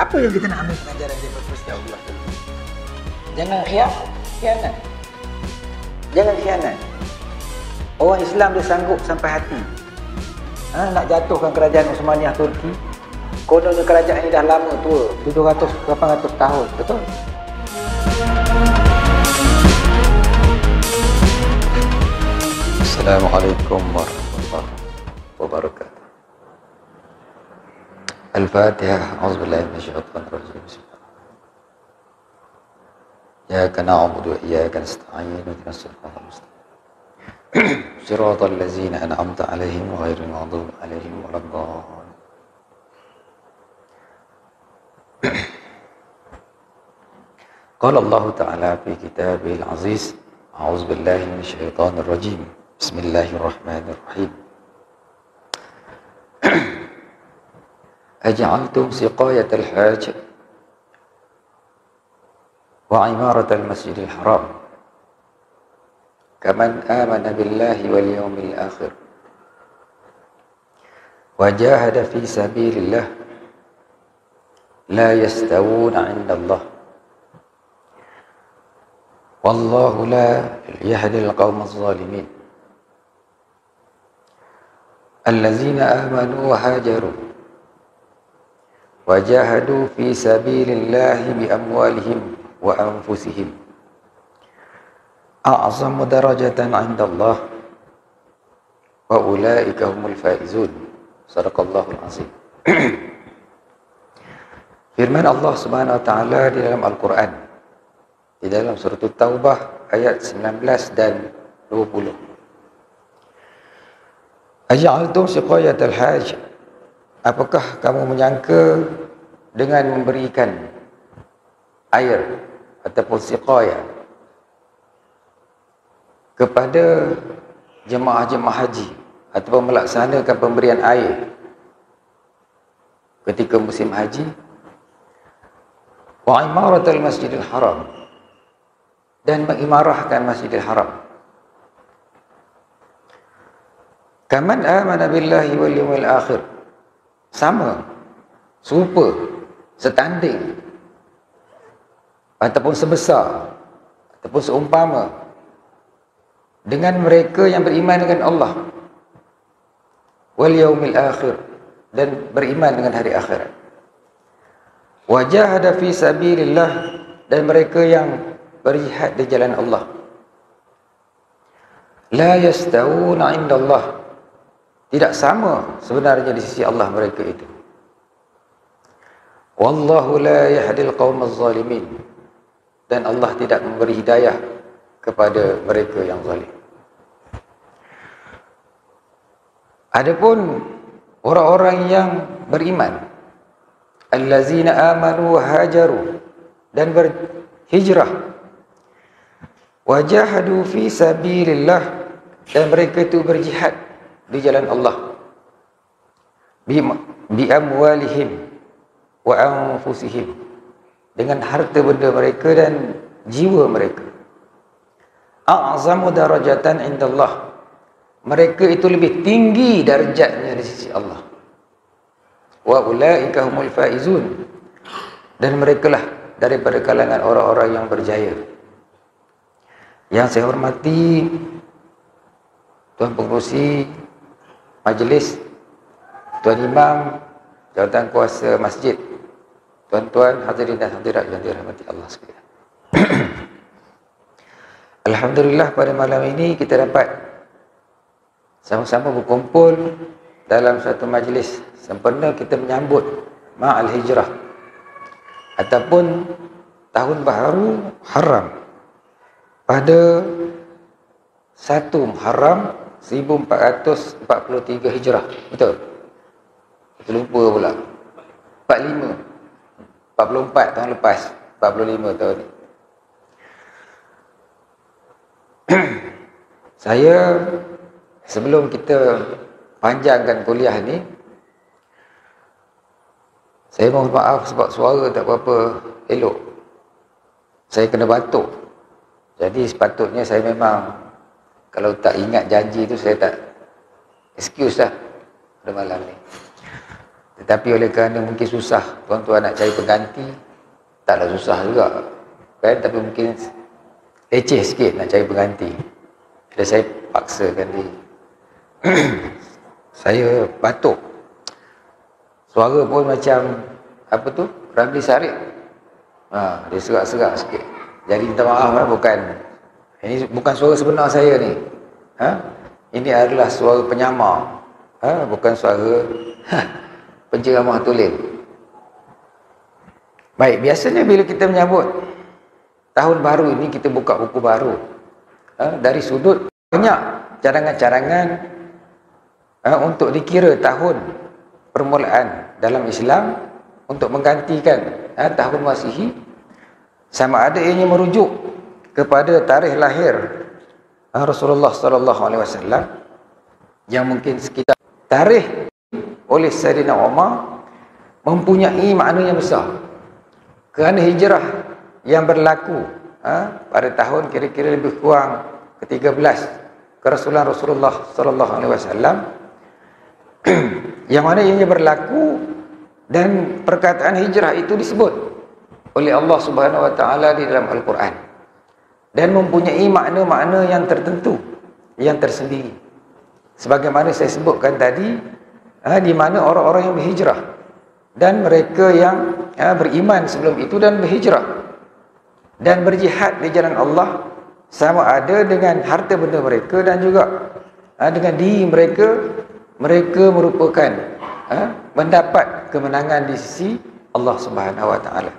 Apa yang kita nak ambil pengajaran daripada peristiwa Allah tu? Jangan khianat. Jangan khianat. Orang Islam dia sanggup sampai hati nak jatuhkan kerajaan Uthmaniyah Turki. Kononnya kerajaan ini dah lama tua, 700-800 tahun, betul? Assalamualaikum warahmatullahi wabarakatuh. Al-Fatihah. A'udzubillahi minasyaitonir rajim. Iyyaka na'budu wa iyyaka nasta'in. Ihdinas siratal mustaqim. Siratal ladzina an'amta 'alaihim ghairil maghdubi 'alaihim waladdallin. Qala Allah Ta'ala fi kitabihil 'aziz. A'udzubillahi minasyaitonir rajim. Bismillahirrahmanirrahim. Aj'altum siqayatal hajj wa imaratal masjidil haram kaman amana billahi wal yawmil akhir wa jahada fi sabilillah la yastawuna 'inda Allah wallahu la yahdil qawmaz zalimin. Allazina amanu wa hajaru wa jahadu fi sabilillahi bi amwalihim wa anfusihim a'zamu darajatan 'inda Allah wa ulaika humul faizun. Shadaqallahul azim. Firman Allah Subhanahu wa taala di dalam Al-Qur'an, di dalam surah Taubah ayat 19 dan 20. Aj'altum siqayatal hajj, apakah kamu menyangka dengan memberikan air ataupun siqaya kepada jemaah-jemaah haji ataupun melaksanakan pemberian air ketika musim haji, wa imaratul masjidil haram, dan mengimarahkan Masjidil Haram, kaman amana billahi wal yawmil akhir, sama, serupa, setanding ataupun sebesar ataupun seumpama dengan mereka yang beriman dengan Allah wal yaumil akhir, dan beriman dengan hari akhirat, wa jahada fi sabilillah, dan mereka yang berjihad di jalan Allah, la yastawuna 'inda Allah, tidak sama sebenarnya di sisi Allah mereka itu. Wallahu la yahdil qawmaz zalimin, dan Allah tidak memberi hidayah kepada mereka yang zalim. Adapun orang-orang yang beriman, allazina amanu wa hajaru, dan berhijrah, wa jahadu fi sabilillah, dan mereka itu berjihad di jalan Allah, bi amwalihim wa anfusihim, dengan harta benda mereka dan jiwa mereka, a'zamu darajatan indallah, mereka itu lebih tinggi darjatnya di sisi Allah, wa ulaika humul faizun, dan merekalah daripada kalangan orang-orang yang berjaya. Yang saya hormati Tuan Pengerusi Majlis, Tuan Imam, Jawatan Kuasa Masjid, tuan-tuan hadirin dan hadirat yang dirahmati Allah sekalian. Alhamdulillah, pada malam ini kita dapat sama-sama berkumpul dalam satu majlis sempena kita menyambut Ma'al Hijrah ataupun Tahun Baharu Haram pada 1 Muharram 1443 Hijrah. Betul? Kita lupa pula. 45, 44 tahun lepas, 45 tahun ni. Saya, sebelum kita panjangkan kuliah ni, saya mohon maaf sebab suara tak berapa elok. Saya kena batuk. Jadi sepatutnya saya memang, kalau tak ingat janji tu, saya tak excuse lah pada malam ni. Tetapi oleh kerana mungkin susah tuan-tuan nak cari pengganti, taklah susah juga kan, tapi mungkin leceh sikit nak cari pengganti. Jadi saya paksakan diri. Saya batuk, suara pun macam apa tu, Ramli Sarip. Dia serak-serak sikit. Jadi minta maaf lah, ini bukan suara sebenar saya ni. Ini adalah suara penyamar, bukan suara penceramah tulen. Baik, biasanya bila kita menyambut tahun baru ini, kita buka buku baru. Dari sudut banyak cadangan-cadangan untuk dikira tahun permulaan dalam Islam untuk menggantikan tahun Masihi, sama ada ianya merujuk kepada tarikh lahir Rasulullah sallallahu alaihi wasallam yang mungkin sekitar tarikh oleh Sayyidina Umar mempunyai makna yang besar, kerana hijrah yang berlaku pada tahun kira-kira lebih kurang ke-13 kerasulan Rasulullah sallallahu alaihi wasallam yang mana ianya berlaku, dan perkataan hijrah itu disebut oleh Allah Subhanahu wa taala di dalam Al-Quran, dan mempunyai makna-makna yang tertentu, yang tersendiri. Sebagaimana saya sebutkan tadi, di mana orang-orang yang berhijrah dan mereka yang beriman sebelum itu dan berhijrah dan berjihad di jalan Allah, sama ada dengan harta benda mereka dan juga dengan diri mereka, mereka merupakan mendapat kemenangan di sisi Allah Subhanahu wa taala.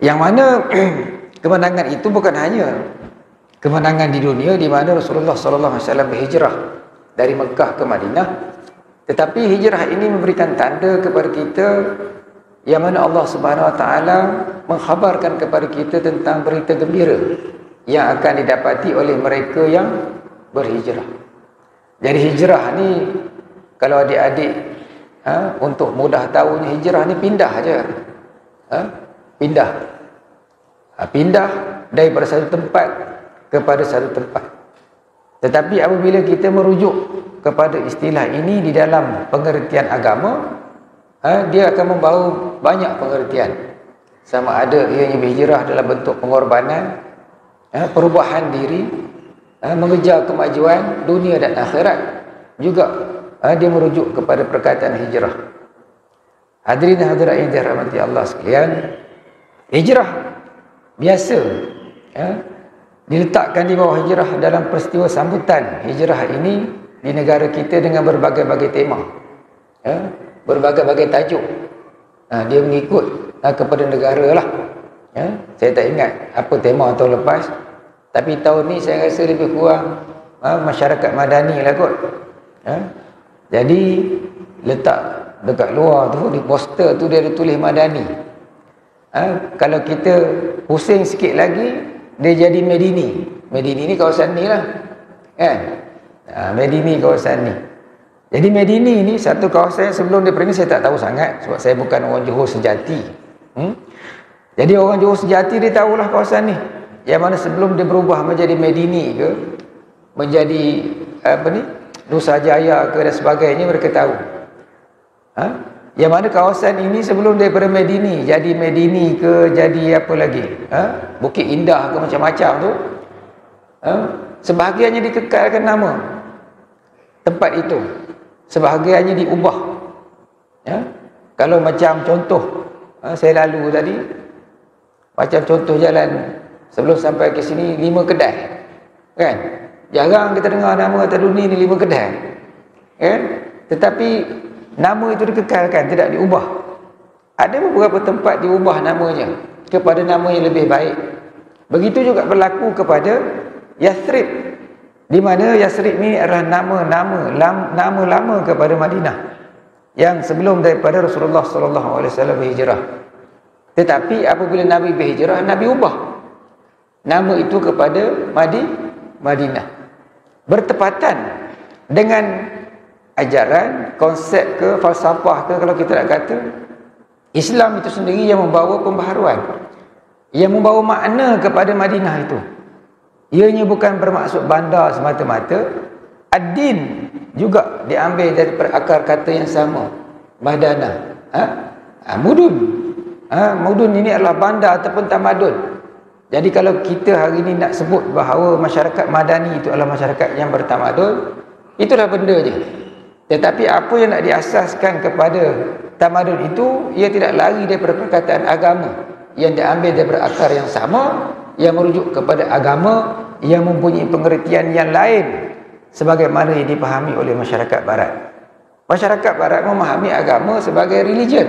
Yang mana kemenangan itu bukan hanya kemenangan di dunia di mana Rasulullah sallallahu alaihi wasallam berhijrah dari Mekah ke Madinah, tetapi hijrah ini memberikan tanda kepada kita yang mana Allah Subhanahu wa taala mengkhabarkan kepada kita tentang berita gembira yang akan didapati oleh mereka yang berhijrah. Jadi hijrah ni, kalau adik-adik untuk mudah tahunya, hijrah ni pindah aja. Pindah daripada satu tempat kepada satu tempat. Tetapi apabila kita merujuk kepada istilah ini di dalam pengertian agama, dia akan membawa banyak pengertian. Sama ada ianya berhijrah dalam bentuk pengorbanan, perubahan diri, mengejar kemajuan dunia dan akhirat. Juga dia merujuk kepada perkataan hijrah. Hadirin hadirat yang dirahmati Allah sekalian, hijrah biasa diletakkan di bawah hijrah dalam peristiwa sambutan hijrah ini di negara kita dengan berbagai-bagai tema, berbagai-bagai tajuk. Dia mengikut kepada negara lah. Saya tak ingat apa tema tahun lepas, tapi tahun ni saya rasa lebih kurang masyarakat madani lah kot. Jadi letak dekat luar tu, di poster tu dia ada tulis madani. Kalau kita pusing sikit lagi, dia jadi Medini. Medini ni kawasan ni lah kan. Medini kawasan ni. Jadi Medini ni satu kawasan yang sebelum daripada ni saya tak tahu sangat, sebab saya bukan orang Johor sejati. Jadi orang Johor sejati dia tahulah kawasan ni, yang mana sebelum dia berubah menjadi Medini ke, menjadi apa ni, Nusajaya ke dan sebagainya, mereka tahu. Yang mana kawasan ini sebelum daripada Medini jadi Medini ke, jadi apa lagi, Bukit Indah ke, macam-macam tu, sebahagiannya dikekalkan nama tempat itu, sebahagiannya diubah. Kalau macam contoh saya lalu tadi, macam contoh jalan sebelum sampai ke sini 5 kedai kan, jarang kita dengar nama atas dunia ni 5 kedai kan, tetapi nama itu dikekalkan, tidak diubah. Ada beberapa tempat diubah namanya kepada nama yang lebih baik. Begitu juga berlaku kepada Yathrib, di mana Yathrib ni adalah nama lama kepada Madinah yang sebelum daripada Rasulullah sallallahu alaihi wasallam berhijrah. Tetapi apabila Nabi berhijrah, Nabi ubah nama itu kepada Madinah, bertepatan dengan ajaran, konsep ke, falsafah ke, kalau kita nak kata, Islam itu sendiri yang membawa pembaharuan, yang membawa makna kepada Madinah itu. Ianya bukan bermaksud bandar semata-mata. Ad-din juga diambil dari akar kata yang sama, Madana. Mudun. Mudun ini adalah bandar ataupun tamadun. Jadi kalau kita hari ini nak sebut bahawa masyarakat madani itu adalah masyarakat yang bertamadun, itulah benda je. Tetapi apa yang nak diasaskan kepada tamadun itu, ia tidak lari daripada perkataan agama yang diambil daripada akar yang sama, yang merujuk kepada agama yang mempunyai pengertian yang lain sebagaimana yang dipahami oleh masyarakat barat. Masyarakat barat memahami agama sebagai religion,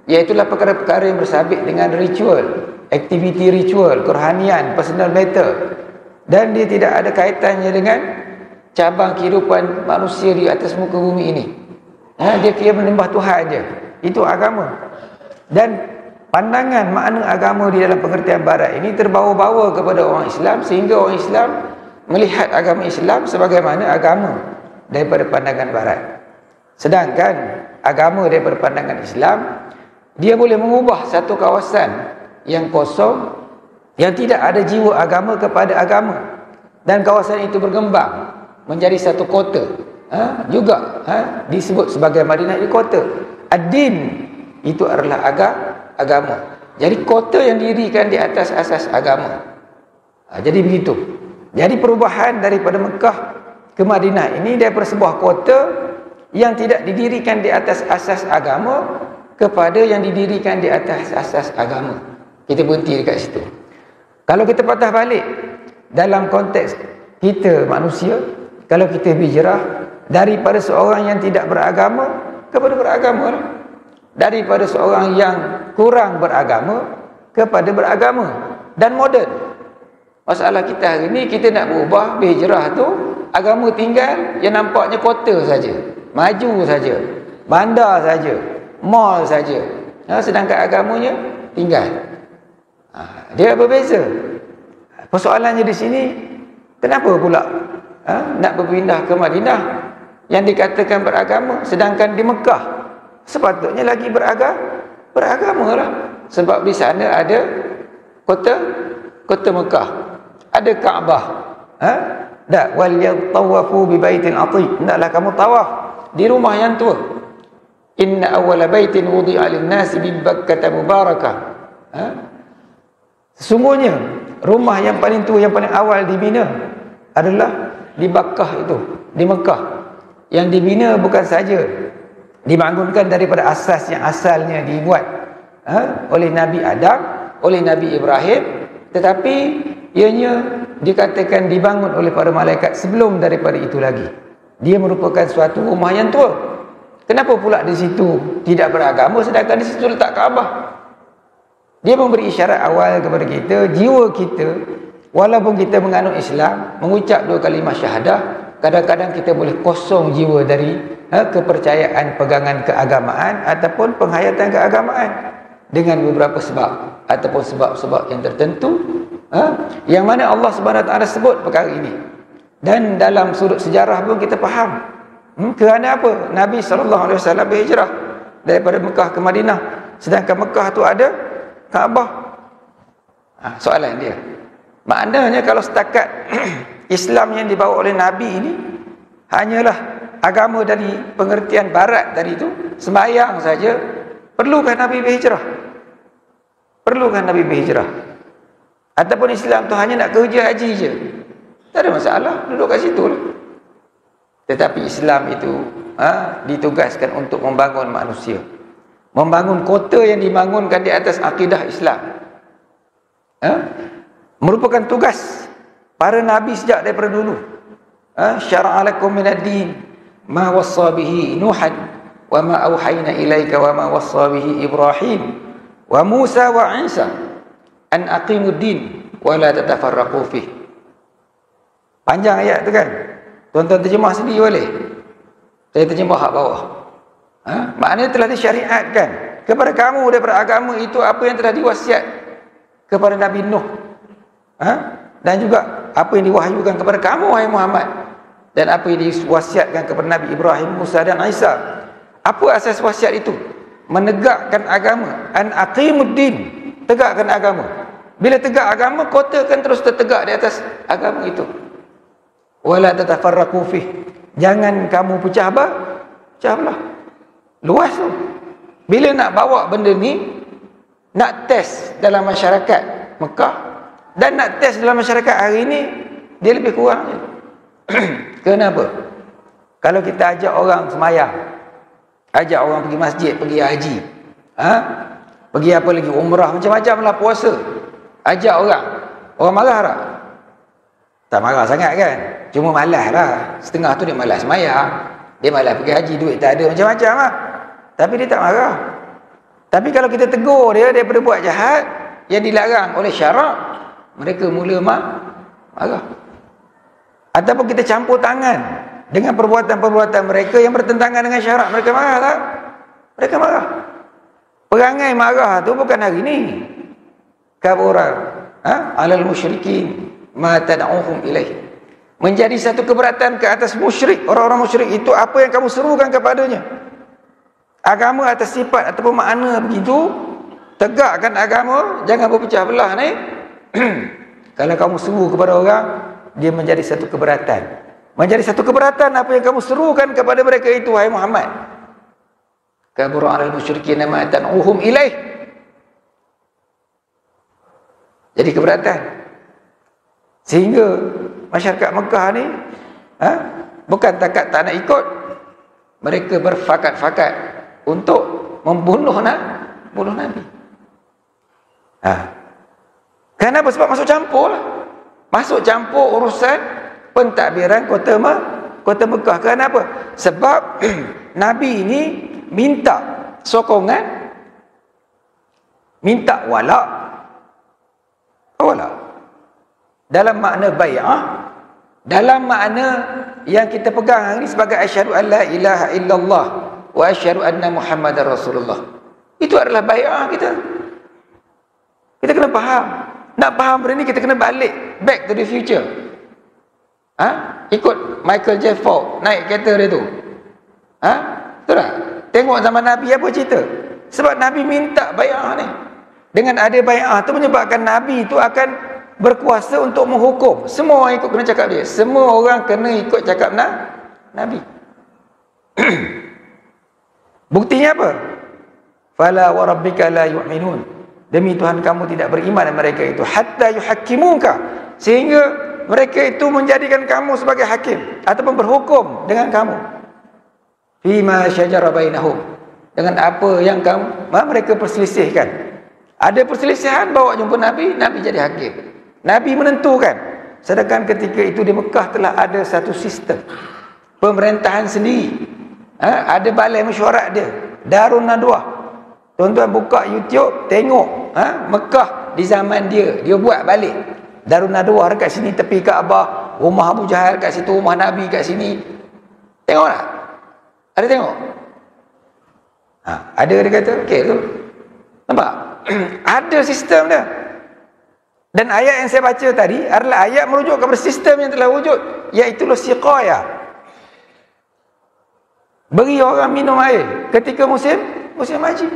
iaitulah perkara-perkara yang bersabit dengan ritual, aktiviti ritual, kerohanian, personal matter, dan dia tidak ada kaitannya dengan cabang kehidupan manusia di atas muka bumi ini. Dia kira menyembah Tuhan je. Itu agama. Dan pandangan makna agama di dalam pengertian barat ini terbawa-bawa kepada orang Islam, sehingga orang Islam melihat agama Islam sebagaimana agama daripada pandangan barat. Sedangkan agama daripada pandangan Islam, dia boleh mengubah satu kawasan yang kosong, yang tidak ada jiwa agama kepada agama, dan kawasan itu berkembang menjadi satu kota, juga disebut sebagai Madinah ini kota. Ad-din itu adalah agama. Jadi kota yang didirikan di atas asas agama. Jadi begitu. Jadi perubahan daripada Mekah ke Madinah ini daripada sebuah kota yang tidak didirikan di atas asas agama kepada yang didirikan di atas asas agama. Kita berhenti dekat situ. Kalau kita patah balik dalam konteks kita manusia, kalau kita hijrah daripada seorang yang tidak beragama kepada beragama, daripada seorang yang kurang beragama kepada beragama dan moden. Masalah kita hari ni, kita nak berubah, berhijrah tu, agama tinggal yang nampaknya kota saja, maju saja, bandar saja, mall saja, sedangkan agamanya tinggal. Dia berbeza. Persoalannya di sini, kenapa pula nak berpindah ke Madinah yang dikatakan beragama, sedangkan di Mekah sepatutnya lagi beragama lah. Sebab di sana ada kota Mekah, ada Kaabah. Tak, wal yatawafu bi baitin atiq. Hendaklah kamu tawaf di rumah yang tua. Inna awwala baitin wudi'a lin-nasi bi Bakkah mubarakah. Sesungguhnya rumah yang paling tua, yang paling awal dibina adalah di Bakkah itu, di Mekah. Yang dibina bukan saja dibangunkan daripada asas yang asalnya dibuat oleh Nabi Adam, oleh Nabi Ibrahim, tetapi ianya dikatakan dibangun oleh para malaikat sebelum daripada itu lagi. Dia merupakan suatu rumah yang tua. Kenapa pula di situ tidak beragama, sedangkan di situ letak Kaabah? Dia memberi isyarat awal kepada kita, jiwa kita, walaupun kita menganut Islam, mengucap 2 kalimah syahadah, kadang-kadang kita boleh kosong jiwa dari kepercayaan pegangan keagamaan ataupun penghayatan keagamaan dengan beberapa sebab ataupun sebab-sebab yang tertentu, yang mana Allah Subhanahu Wa Taala sebut perkara ini. Dan dalam sudut sejarah pun kita faham kerana apa Nabi SAW berhijrah daripada Mekah ke Madinah, sedangkan Mekah tu ada Kaabah. Soalan dia, maknanya kalau setakat Islam yang dibawa oleh Nabi ini hanyalah agama dari pengertian barat tadi itu, sembahyang saja, perlukan Nabi berhijrah? Perlukan Nabi berhijrah? Ataupun Islam tu hanya nak kerja haji je, tak ada masalah, duduk kat situ lah. Tetapi Islam itu ditugaskan untuk membangun manusia, membangun kota yang dibangunkan di atas akidah Islam. Merupakan tugas para nabi sejak daripada dulu. Syara'a lakum minad din ma wassa bihi Nuhan wa ma auhayna ilaika wa ma wassa bihi Ibrahim wa Musa wa Isa an aqimud din wa la tatafarraqu fih. Panjang ayat tu kan. Tuan-tuan terjemah sendiri boleh. Saya terjemah hak bawah. Maknanya telah disyariatkan kepada kamu daripada agama itu apa yang telah diwasiat kepada Nabi Nuh, dan juga apa yang diwahyukan kepada kamu wahai Muhammad, dan apa yang diwasiatkan kepada Nabi Ibrahim, Musa dan Isa. Apa asas wasiat itu? Menegakkan agama. An aqimuddin, tegakkan agama. Bila tegak agama, kota kan terus tertegak di atas agama itu. Wala tatafarraqu fih, jangan kamu pecah belah. Luas tu. Bila nak bawa benda ni, nak test dalam masyarakat Mekah dan nak test dalam masyarakat hari ni, dia lebih kurang je. Kenapa? Kalau kita ajak orang semayang, ajak orang pergi masjid, pergi haji, pergi apa lagi, umrah, macam-macam lah, puasa, ajak orang marah tak? Tak marah sangat kan, cuma malas lah. Setengah tu dia malas semayang, dia malas pergi haji, duit tak ada, macam-macam lah. Tapi dia tak marah. Tapi kalau kita tegur dia daripada buat jahat yang dilarang oleh syarak, mereka mula marah. Ataupun kita campur tangan dengan perbuatan-perbuatan mereka yang bertentangan dengan syarak, mereka marah tak? Mereka marah. Perangai marah tu bukan hari ni. Kabura alal musyrikin ma tad'uhum ilaih. Menjadi satu keberatan ke atas musyrik. Orang-orang musyrik itu apa yang kamu serukan kepadanya. Agama atas sifat ataupun makna begitu, tegakkan agama, jangan berpecah belah ni. Kalau kamu seru kepada orang, dia menjadi satu keberatan. Menjadi satu keberatan apa yang kamu serukan kepada mereka itu, wahai Muhammad. Kabura 'alal musyrikin ma tad'uhum ilaih. Jadi keberatan. Sehingga masyarakat Mekah ni bukan takat tak nak ikut, mereka berfakat-fakat untuk membunuh Nabi. Kenapa? Sebab masuk campur lah. Masuk campur urusan pentadbiran kota Mekah. Kenapa? Sebab Nabi ini minta sokongan, minta wala' dalam makna bai'ah, dalam makna yang kita pegang hari ini sebagai asyhadu an la ilaha illallah wa asyhadu anna muhammadar rasulullah. Itu adalah bai'ah kita. Kita kena faham. Nak faham benda ni, kita kena balik back to the future. Ikut Michael J. Fox naik kereta dia tu. Betul tak? Tengok zaman Nabi apa cerita. Sebab Nabi minta bai'ah ni. Dengan ada bai'ah tu menyebabkan Nabi tu akan berkuasa untuk menghukum. Semua orang ikut kena cakap dia. Semua orang kena ikut cakap Nabi. Buktinya apa? Fala wa rabbika la yu'minun. Demi Tuhan kamu tidak beriman mereka itu, hatta yuhakkimuka, sehingga mereka itu menjadikan kamu sebagai hakim ataupun berhukum dengan kamu. Fima syajara bainahum, dengan apa yang mereka perselisihkan. Ada perselisihan, bawa jumpa Nabi, Nabi jadi hakim. Nabi menentukan. Sedangkan ketika itu di Mekah telah ada satu sistem pemerintahan sendiri. Ada balai mesyuarat dia, Darun Nadwah. Tuan-tuan buka YouTube, tengok Mekah di zaman dia buat balik Darun Nadwah dekat sini, tepi Kaabah, rumah Abu Jahal kat situ, rumah Nabi kat sini. Tengok tak? Ada tengok? Ada, dia kata, okey tu. Nampak? Ada sistem dia. Dan ayat yang saya baca tadi adalah ayat merujuk kepada sistem yang telah wujud, iaitu siqayah. Beri orang minum air ketika musim haji.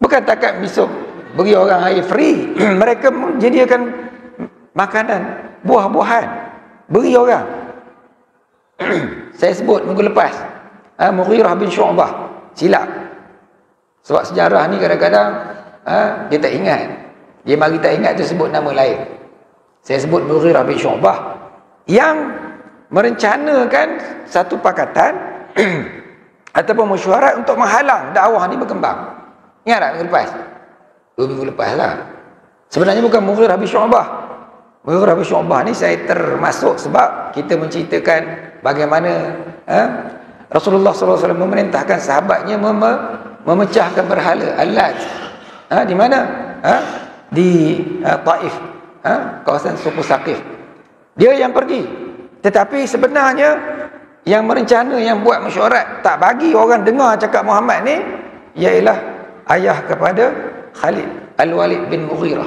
Bukan takat besok beri orang air free. Mereka menyediakan makanan, buah-buahan, beri orang. Saya sebut minggu lepas, Mughirah bin Syu'bah silap. Sebab sejarah ni kadang-kadang dia tak ingat. Dia mari tak ingat, tu sebut nama lain. Saya sebut Mughirah bin Syu'bah yang merencanakan satu pakatan ataupun mesyuarat untuk menghalang dakwah ni berkembang. Ingat tak minggu lepas? 2 minggu lepas lah. Sebenarnya bukan Mughirah bin Syu'bah. Mughirah bin Syu'bah ni saya termasuk sebab kita menceritakan bagaimana Rasulullah SAW memerintahkan sahabatnya memecahkan berhala Al-Lat. Di mana? Di Taif, kawasan suku Saqif. Dia yang pergi. Tetapi sebenarnya yang merencana, yang buat mesyuarat tak bagi orang dengar cakap Muhammad ni ialah ayah kepada Khalid, Al-Walid bin Mughirah.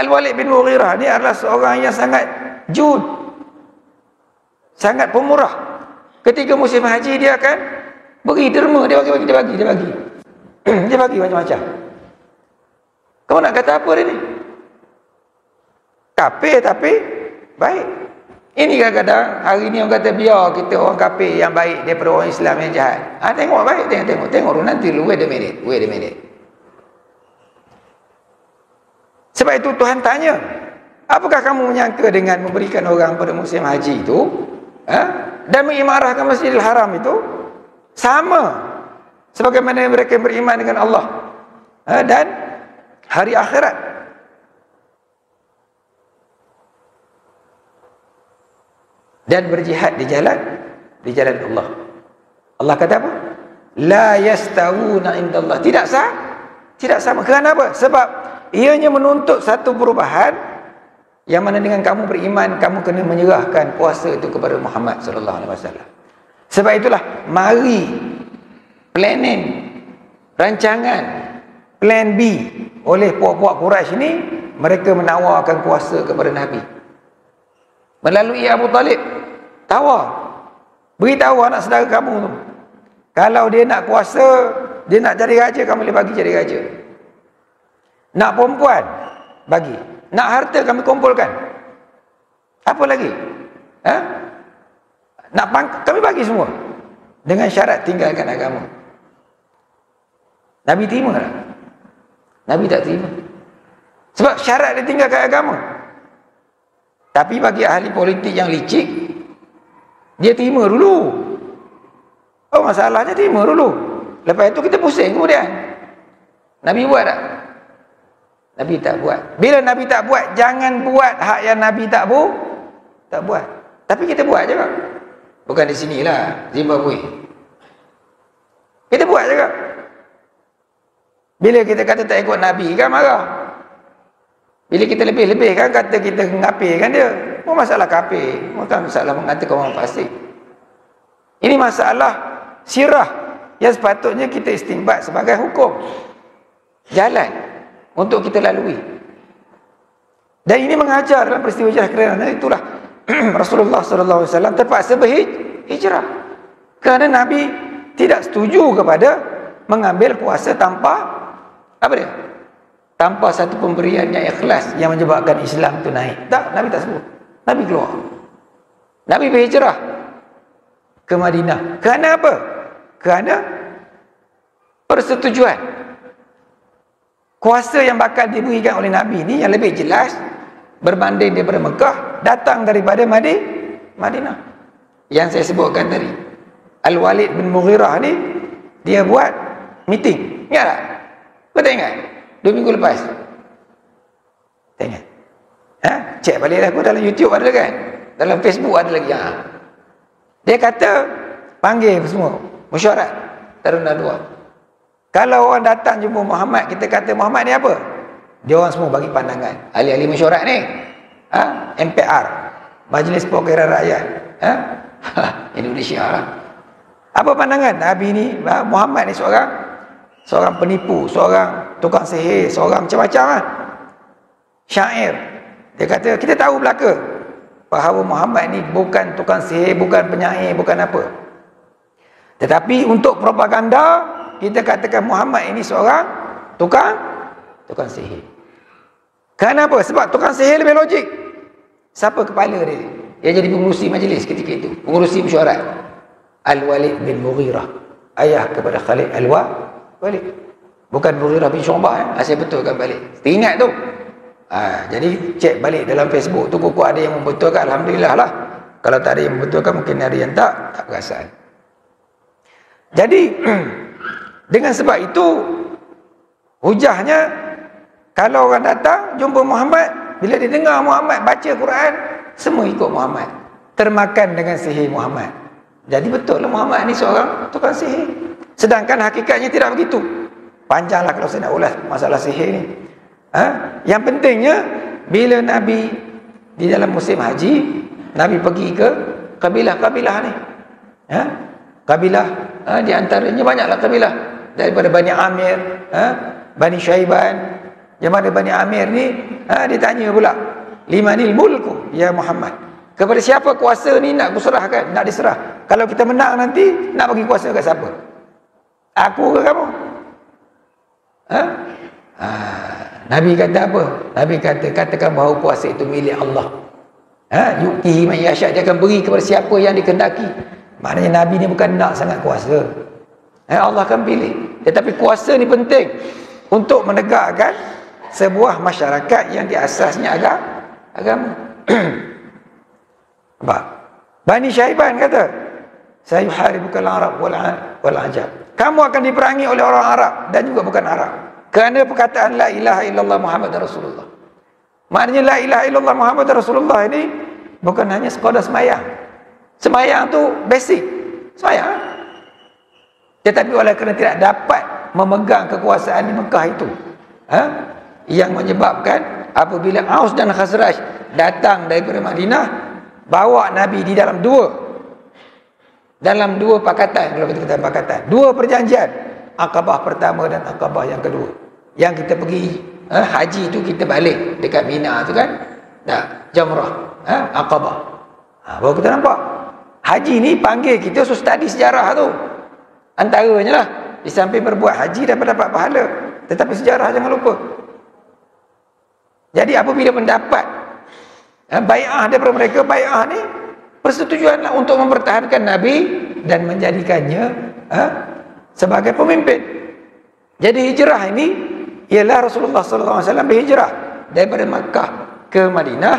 Al-Walid bin Mughirah ni adalah seorang yang sangat jud, sangat pemurah. Ketika musim haji dia akan beri derma, dia bagi dia bagi macam-macam. Kau nak kata apa dia ni? Kafir tapi baik. Ini kadang-kadang hari ni orang kata biar kita orang kafir yang baik daripada orang Islam yang jahat. Tengok baik, tengok dulu nanti dulu, wait a minute. Sebab itu Tuhan tanya, apakah kamu menyangka dengan memberikan orang pada musim haji itu dan mengimarahkan Masjidil Haram itu sama sebagaimana mereka beriman dengan Allah dan hari akhirat? Dan berjihad di jalan Allah. Allah kata apa? La yastawuna indallah. Tidak sama. Kenapa? Sebab ianya menuntut satu perubahan yang mana dengan kamu beriman, kamu kena menyerahkan kuasa itu kepada Muhammad sallallahu alaihi wasallam. Sebab itulah mari planning, rancangan plan B oleh puak-puak Quraisy ini, mereka menawarkan kuasa kepada Nabi melalui Abu Talib. Tawar, beritahu anak saudara kamu tu, kalau dia nak kuasa, dia nak jadi raja, kamu boleh bagi jadi raja. Nak perempuan, bagi. Nak harta, kami kumpulkan. Apa lagi? Nak pangkat, kami bagi semua, dengan syarat tinggalkan agama. Nabi terima tak? Nabi tak terima. Sebab syarat dia tinggalkan agama. Tapi bagi ahli politik yang licik, dia terima dulu. Oh, masalahnya terima dulu. Lepas itu kita pusing kemudian. Nabi buat tak? Nabi tak buat. Bila Nabi tak buat, jangan buat hak yang Nabi tak buat. Tapi kita buat juga. Bukan di sinilah, Zimbabwe. Kita buat juga. Bila kita kata tak ikut Nabi kan marah. Bila kita lebih-lebih kan kata kita ngapirkan dia. Bukan masalah kafir, bukan masalah mengatakan orang fasik. Ini masalah sirah yang sepatutnya kita istinbat sebagai hukum jalan untuk kita lalui. Dan ini mengajar dalam peristiwa hijrah kerana itulah Rasulullah sallallahu alaihi wasallam terpaksa berhijrah kerana Nabi tidak setuju kepada mengambil kuasa tanpa apa dia? Tanpa satu pemberian yang ikhlas yang menyebabkan Islam itu naik. Tak, Nabi tak sebut. Nabi keluar. Nabi berhijrah ke Madinah. Kerana apa? Kerana persetujuan. Kuasa yang bakal diberikan oleh Nabi ni yang lebih jelas berbanding daripada Mekah, datang daripada Madinah. Yang saya sebutkan tadi. Al-Walid bin Mughirah ni, dia buat meeting. Ingat tak? Kau tak ingat? 2 minggu lepas. Tak ingat? Cek baliklah, aku dalam YouTube ada kan, dalam Facebook ada lagi. Dia kata panggil semua mesyuarat Taruna 2. Kalau orang datang jumpa Muhammad, kita kata Muhammad ni apa? Dia orang semua bagi pandangan. Ahli-ahli mesyuarat ni, MPR, Majlis Perkiraan Rakyat, Indonesia lah. Apa pandangan? Nabi ni, Muhammad ni seorang penipu, seorang tukang sihir, seorang macam-macam lah. Syair. Dia kata, kita tahu belaka bahawa Muhammad ni bukan tukang sihir, bukan penyair, bukan apa. Tetapi untuk propaganda, kita katakan Muhammad ini seorang tukang sihir. Kenapa? Sebab tukang sihir lebih logik. Siapa kepala dia? Dia jadi pengurusi majlis ketika itu, pengurusi mesyuarat. Al-Walid bin Mughirah, ayah kepada Khalid Al-Walid. Bukan Mughirah bin Syu'bah. Saya betulkan balik. Teringat tu. Jadi cek balik dalam Facebook tu, kok ada yang membetulkan, alhamdulillah lah. Kalau tak ada yang membetulkan, mungkin ada yang tak perasan. Jadi dengan sebab itu, hujahnya kalau orang datang jumpa Muhammad, bila dia dengar Muhammad baca Quran, semua ikut Muhammad, termakan dengan sihir Muhammad. Jadi betul lah Muhammad ni seorang tukang sihir. Sedangkan hakikatnya tidak begitu. Panjanglah kalau saya nak ulas masalah sihir ni. Yang pentingnya, bila Nabi di dalam musim haji, Nabi pergi ke kabilah-kabilah ni. Kabilah, di antaranya banyaklah kabilah. Daripada Bani Amir, Bani Syaiban. Yang mana Bani Amir ni, dia tanya pula, limanil mulku ya Muhammad, kepada siapa kuasa ni nak kuserahkan, nak diserah? Kalau kita menang nanti, nak bagi kuasa kat siapa? Aku ke kamu? Nabi kata apa? Nabi kata, katakan bahawa kuasa itu milik Allah. Yu'tihi man yasha, dia akan beri kepada siapa yang dikehendaki. Maknanya Nabi ni bukan nak sangat kuasa. Allah akan pilih. Tetapi kuasa ni penting untuk menegakkan sebuah masyarakat yang diasasnya agama. Bani Syaiban kata, sayuharibukal Arab wal ajam. Kamu akan diperangi oleh orang Arab dan juga bukan Arab. Kerana perkataan la ilaha illallah Muhammad Rasulullah. Maknanya la ilaha illallah Muhammad Rasulullah ini bukan hanya sekadar semayang. Semayang tu basic. Semayang. Tetapi oleh kerana tidak dapat memegang kekuasaan di Mekah itu, yang menyebabkan apabila Aus dan Khazraj datang daripada Madinah, bawa Nabi di dalam dua pakatan, kalau kita kata pakatan, dua perjanjian, Aqabah pertama dan Aqabah yang kedua. Yang kita pergi haji tu, kita balik dekat Mina tu kan, Jamrah, Aqabah. Baru kita nampak haji ni panggil kita study sejarah tu. Antaranya lah, di samping berbuat haji dapat pahala, tetapi sejarah jangan lupa. Jadi apabila mendapat bai'ah daripada mereka, bai'ah ni persetujuanlah untuk mempertahankan Nabi dan menjadikannya sebagai pemimpin. Jadi hijrah ini ialah Rasulullah SAW berhijrah daripada Makkah ke Madinah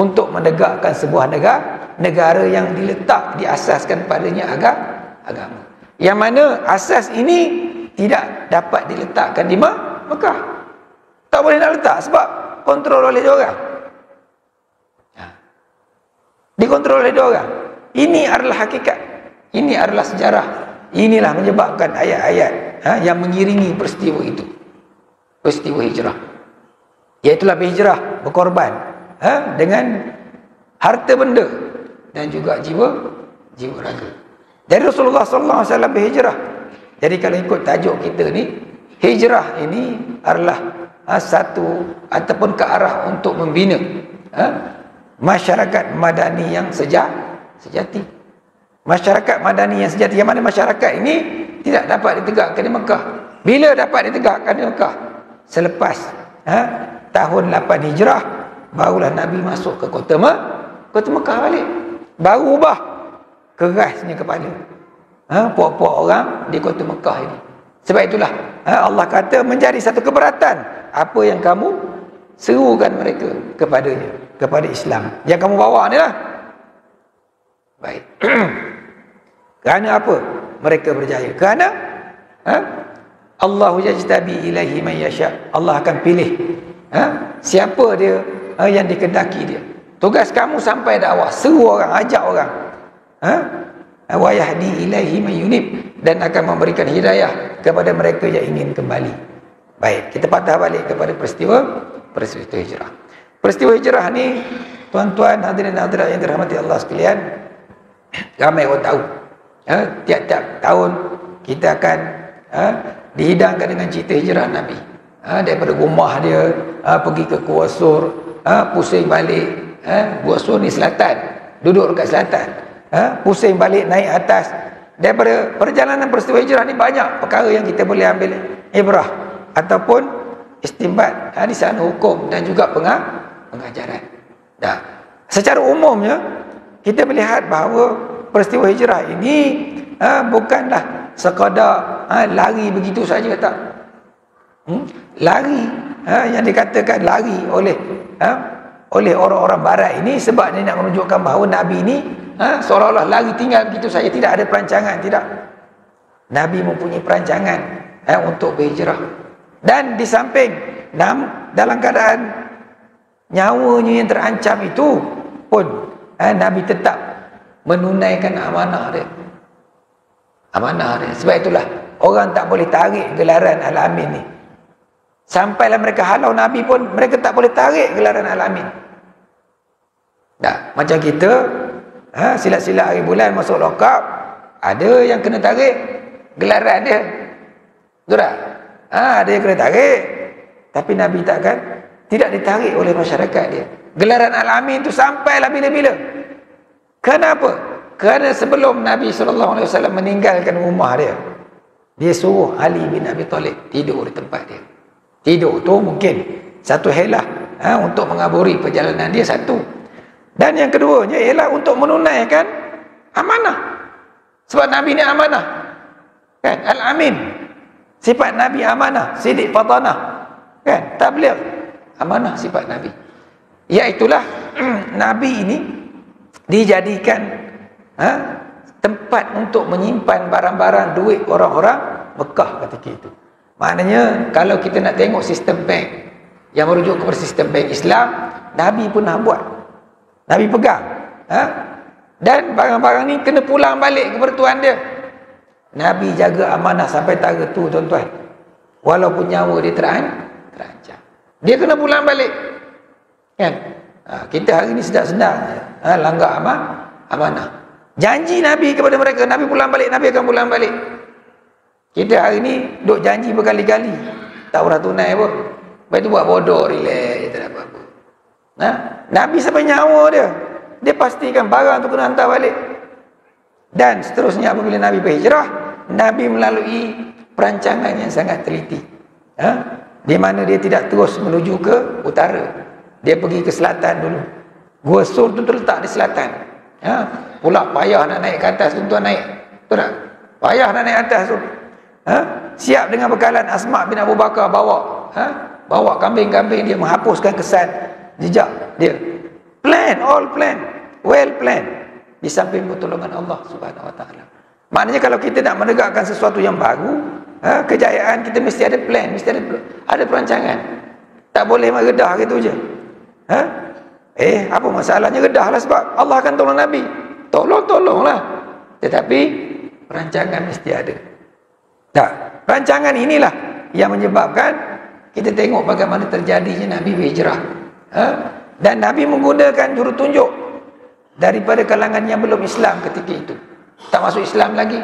untuk menegakkan sebuah negara yang diasaskan padanya agama. Yang mana asas ini tidak dapat diletakkan di Mekah. Tak boleh nak letak sebab kontrol oleh dia orang. Dikontrol oleh dia orang. Ini adalah hakikat. Ini adalah sejarah. Inilah menyebabkan ayat-ayat yang mengiringi peristiwa itu. Peristiwa hijrah. Iaitulah berhijrah, berkorban dengan harta benda dan juga jiwa raga. Jadi Rasulullah SAW berhijrah. Jadi kalau ikut tajuk kita ni, hijrah ini adalah satu ataupun ke arah untuk membina masyarakat madani yang sejati. Masyarakat madani yang sejati, yang mana masyarakat ini tidak dapat ditegakkan di Mekah. Bila dapat ditegakkan di Mekah? Selepas tahun 8 Hijrah, barulah Nabi masuk ke kota Mekah balik. Baru ubah kerasnya kepala puak-puak orang di kota Mekah ini. Sebab itulah Allah kata menjadi satu keberatan apa yang kamu serukan mereka kepadanya, kepada Islam yang kamu bawa ni lah. Baik. Kerana apa mereka berjaya? Kerana Allahu yajtabi ilaihi man yasha. Allah akan pilih siapa dia yang dikehendaki dia. Tugas kamu sampai dakwah, seru orang, ajak orang. Wa yahdi ilaihi man yunib, dan akan memberikan hidayah kepada mereka yang ingin kembali. Baik, kita patah balik kepada peristiwa hijrah. Peristiwa hijrah ni, tuan-tuan hadirin hadirat yang dirahmati Allah sekalian, ramai orang tahu. Tiap-tiap tahun kita akan dihidangkan dengan cerita hijrah Nabi. Daripada rumah dia pergi ke Gua Sur, pusing balik. Gua Sur ni selatan, duduk dekat selatan. Pusing balik naik atas. Daripada perjalanan peristiwa hijrah ni banyak perkara yang kita boleh ambil ibrah ataupun istinbat di sana hukum dan juga pengajaran. Secara umumnya kita melihat bahawa peristiwa hijrah ini bukanlah sekadar lari begitu saja, tak. Lari yang dikatakan lari oleh orang-orang barat ini sebab dia nak menunjukkan bahawa Nabi ini seolah-olah lari tinggal begitu saja, tidak ada perancangan. Tidak. Nabi mempunyai perancangan untuk berhijrah. Dan di samping dalam keadaan nyawanya yang terancam itu pun Nabi tetap menunaikan amanah dia. Sebab itulah orang tak boleh tarik gelaran Al-Amin ni. Sampailah mereka halau Nabi pun mereka tak boleh tarik gelaran Al-Amin. Macam kita silat-silat hari bulan masuk lokap, ada yang kena tarik gelaran dia. Betul tak? Ada yang kena tarik, tapi Nabi tidak ditarik oleh masyarakat dia. Gelaran Al-Amin tu sampailah bila-bila. Kenapa? Kerana sebelum Nabi SAW meninggalkan rumah dia, dia suruh Ali bin Abi Talib tidur di tempat dia. Tidur tu mungkin satu helah untuk mengaburi perjalanan dia satu. Dan yang keduanya ialah untuk menunaikan amanah. Sebab Nabi ni amanah. Kan? Al-Amin. Sifat Nabi amanah, sidik fatanah. Kan? Tabligh. Amanah sifat Nabi. Iaitulah Nabi ini dijadikan tempat untuk menyimpan barang-barang duit orang-orang Mekah ketika itu. Maknanya kalau kita nak tengok sistem bank yang merujuk kepada sistem bank Islam, Nabi pun nak buat. Nabi pegang. Dan barang-barang ni kena pulang balik kepada tuan dia. Nabi jaga amanah sampai tara tu, tuan-tuan. Walaupun nyawa dia terancam. Dia kena pulang balik. Kan? Kita hari ni sedar-sedar langgar amanah. Janji Nabi kepada mereka, Nabi pulang balik, Nabi akan pulang balik. Kita hari ni duk janji berkali-kali, tak pernah tunai pun. Lepas tu buat bodoh, relax, tak ada apa-apa. Nabi sampai nyawa dia, dia pastikan barang tu kena hantar balik. Dan seterusnya apabila Nabi berhijrah, Nabi melalui perancangan yang sangat teliti. Di mana dia tidak terus menuju ke utara. Dia pergi ke selatan dulu. Gua Sur tu terletak di selatan. Pula payah nak naik ke atas, tuan-tuan naik. Betul tak? Payah nak naik atas tu. Siap dengan bekalan Asma' bin Abu Bakar bawa. Bawa kambing-kambing dia, menghapuskan kesan jejak dia. Plan, all plan. Well plan. Di samping pertolongan Allah Subhanahu Wa Taala. Maknanya kalau kita nak menegakkan sesuatu yang baru, kejayaan kita mesti ada plan, mesti ada perancangan. Tak boleh meredah gitu je. Apa masalahnya redahlah sebab Allah akan tolong Nabi. Tolonglah. Tetapi perancangan mesti ada. Tak, perancangan inilah yang menyebabkan kita tengok bagaimana terjadinya Nabi berhijrah. Dan Nabi menggunakan jurutunjuk daripada kalangan yang belum Islam ketika itu. Tak masuk Islam lagi.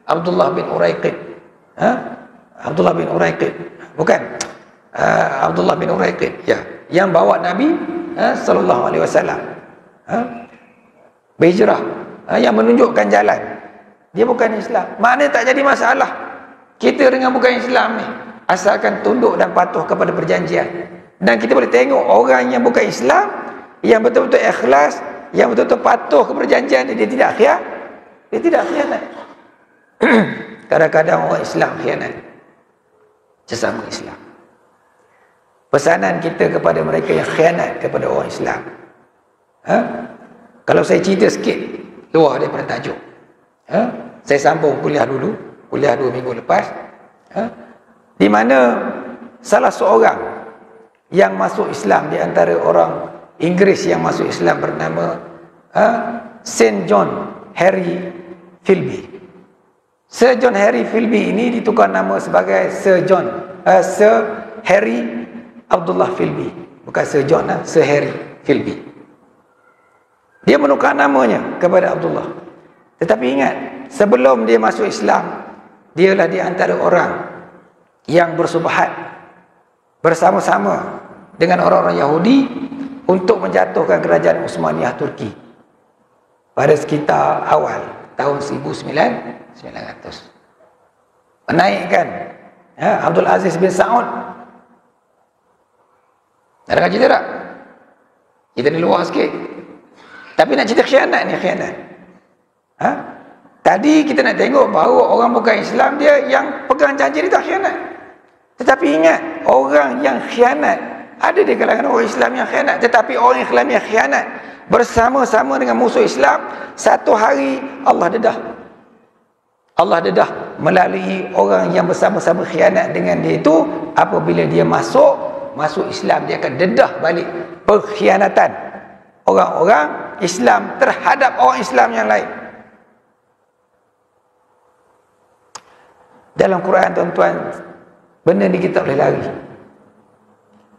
Abdullah bin Uraiqid. Abdullah bin Uraiqid. Bukan. Abdullah bin Uraiqid. Ya. Yang bawa Nabi sallallahu alaihi wasallam berhijrah, yang menunjukkan jalan. Dia bukan Islam. Maknanya tak jadi masalah kita dengan bukan Islam ni, asalkan tunduk dan patuh kepada perjanjian. Dan kita boleh tengok orang yang bukan Islam, yang betul-betul ikhlas, yang betul-betul patuh kepada perjanjian, dia tidak khianat. Kadang-kadang orang Islam khianat sesama Islam. Pesanan kita kepada mereka yang khianat kepada orang Islam. Kalau saya cerita sikit luar daripada tajuk. Saya sambung kuliah 2 minggu lepas. Di mana salah seorang yang masuk Islam di antara orang Inggeris yang masuk Islam bernama Saint John Harry Philby. Sir John Harry Philby ini ditukar nama sebagai Sir Harry Abdullah Philby. Bukan Sir John, Sir Harry Philby. Dia menukar namanya kepada Abdullah. Tetapi ingat, sebelum dia masuk Islam, dialah di antara orang yang bersubahat bersama-sama dengan orang-orang Yahudi untuk menjatuhkan kerajaan Utsmaniyah Turki pada sekitar awal tahun 1900. Menaikkan Abdul Aziz bin Saud. Ada kaji tak? Kita ni luar sikit. Tapi nak cerita khianat ni, khianat. Tadi kita nak tengok bahawa orang bukan Islam dia yang pegang janji dia tak khianat. Tetapi ingat, orang yang khianat ada di kalangan orang Islam yang khianat. Tetapi orang Islam yang khianat bersama-sama dengan musuh Islam, satu hari Allah dedah melalui orang yang bersama-sama khianat dengan dia itu. Apabila dia masuk Islam, dia akan dedah balik pengkhianatan orang-orang Islam terhadap orang Islam yang lain. Dalam Quran, tuan-tuan, benda ni kita boleh lari.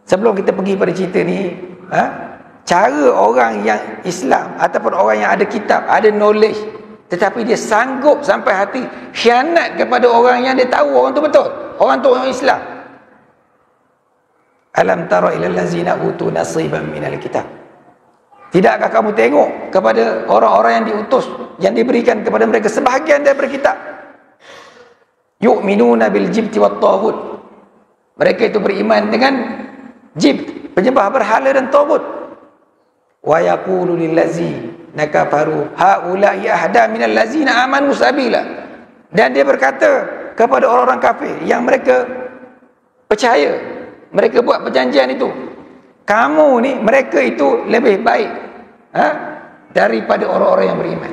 Sebelum kita pergi pada cerita ni, cara orang yang Islam ataupun orang yang ada kitab, ada knowledge, tetapi dia sanggup sampai hati khianat kepada orang yang dia tahu orang tu betul, orang tu orang Islam. Alam tara ilal ladzina utu nasiban minal kitab. Tidakkah kamu tengok kepada orang-orang yang diutus, yang diberikan kepada mereka sebahagian daripada kitab? Yu'minuna bil jibti wat taghut. Mereka itu beriman dengan jibt, penyembah berhala dan taghut. Wa yaqulu lil ladzina kafaru haula'i ahda minal ladzina amanu sabila. Dan dia berkata kepada orang-orang kafir yang mereka percaya, mereka buat perjanjian itu, kamu ni, mereka itu lebih baik daripada orang-orang yang beriman.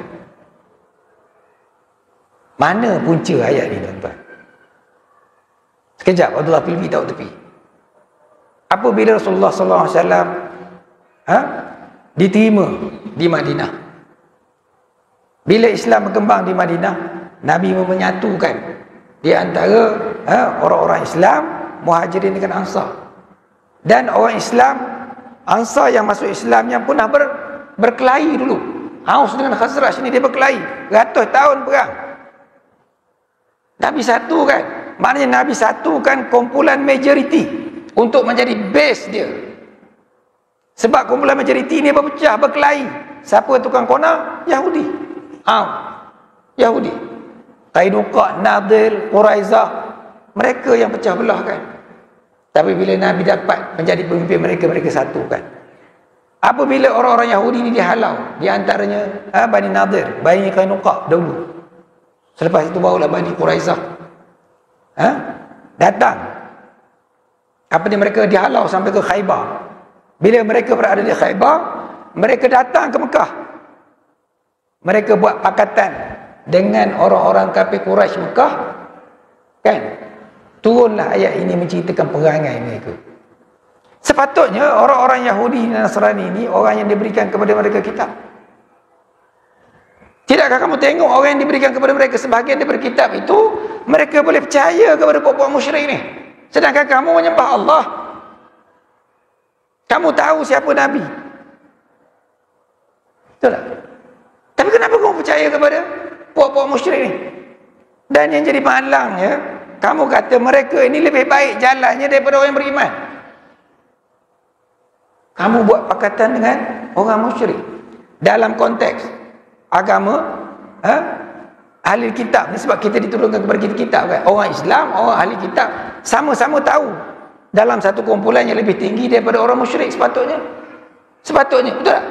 Mana punca ayat ni tuan-tuan? Sekejap Abdullah Filbi tahu tepi. Apabila Rasulullah sallallahu alaihi wasallam diterima di Madinah, bila Islam berkembang di Madinah, Nabi menyatukan di antara orang-orang Islam, Muhajirin dengan Ansar. Dan orang Islam, Ansar yang masuk Islam yang pernah berkelahi dulu. Aus dengan Khazraj ni dia berkelahi ratus tahun perang. Nabi satukan. Maknanya Nabi satukan kumpulan majoriti untuk menjadi base dia. Sebab kumpulan majoriti ni berpecah, berkelahi. Siapa tukang kona? Yahudi. Yahudi. Qainuqa, Nadir, Quraizah, mereka yang pecah belah kan. Tapi bila Nabi dapat menjadi pemimpin mereka, mereka satukan. Apabila orang-orang Yahudi ni dihalau, di antaranya Bani Nadir, Bani Qainuqa dahulu. Selepas itu barulah Bani Quraizah datang. Apa ni, mereka dihalau sampai ke Khaybar. Bila mereka berada di Khaybar, mereka datang ke Mekah. Mereka buat pakatan dengan orang-orang kafir Quraisy Mekah, kan? Turunlah ayat ini menceritakan perangai mereka. Sepatutnya orang-orang Yahudi dan Nasrani ini orang yang diberikan kepada mereka kitab. Tidakkah kamu tengok orang yang diberikan kepada mereka sebahagian daripada kitab itu, mereka boleh percaya kepada puak-puak musyrik ni, sedangkan kamu menyembah Allah. Kamu tahu siapa Nabi, betul tak? Tapi kenapa kamu percaya kepada puak-puak musyrik ni? Dan yang jadi malangnya, kamu kata mereka ini lebih baik jalannya daripada orang yang beriman. Kamu buat pakatan dengan orang musyrik dalam konteks agama, ahli kitab ni, sebab kita diturunkan kepada kita kitab kan. Orang Islam, orang ahli kitab sama-sama tahu dalam satu kumpulan yang lebih tinggi daripada orang musyrik sepatutnya. Sepatutnya, betul tak?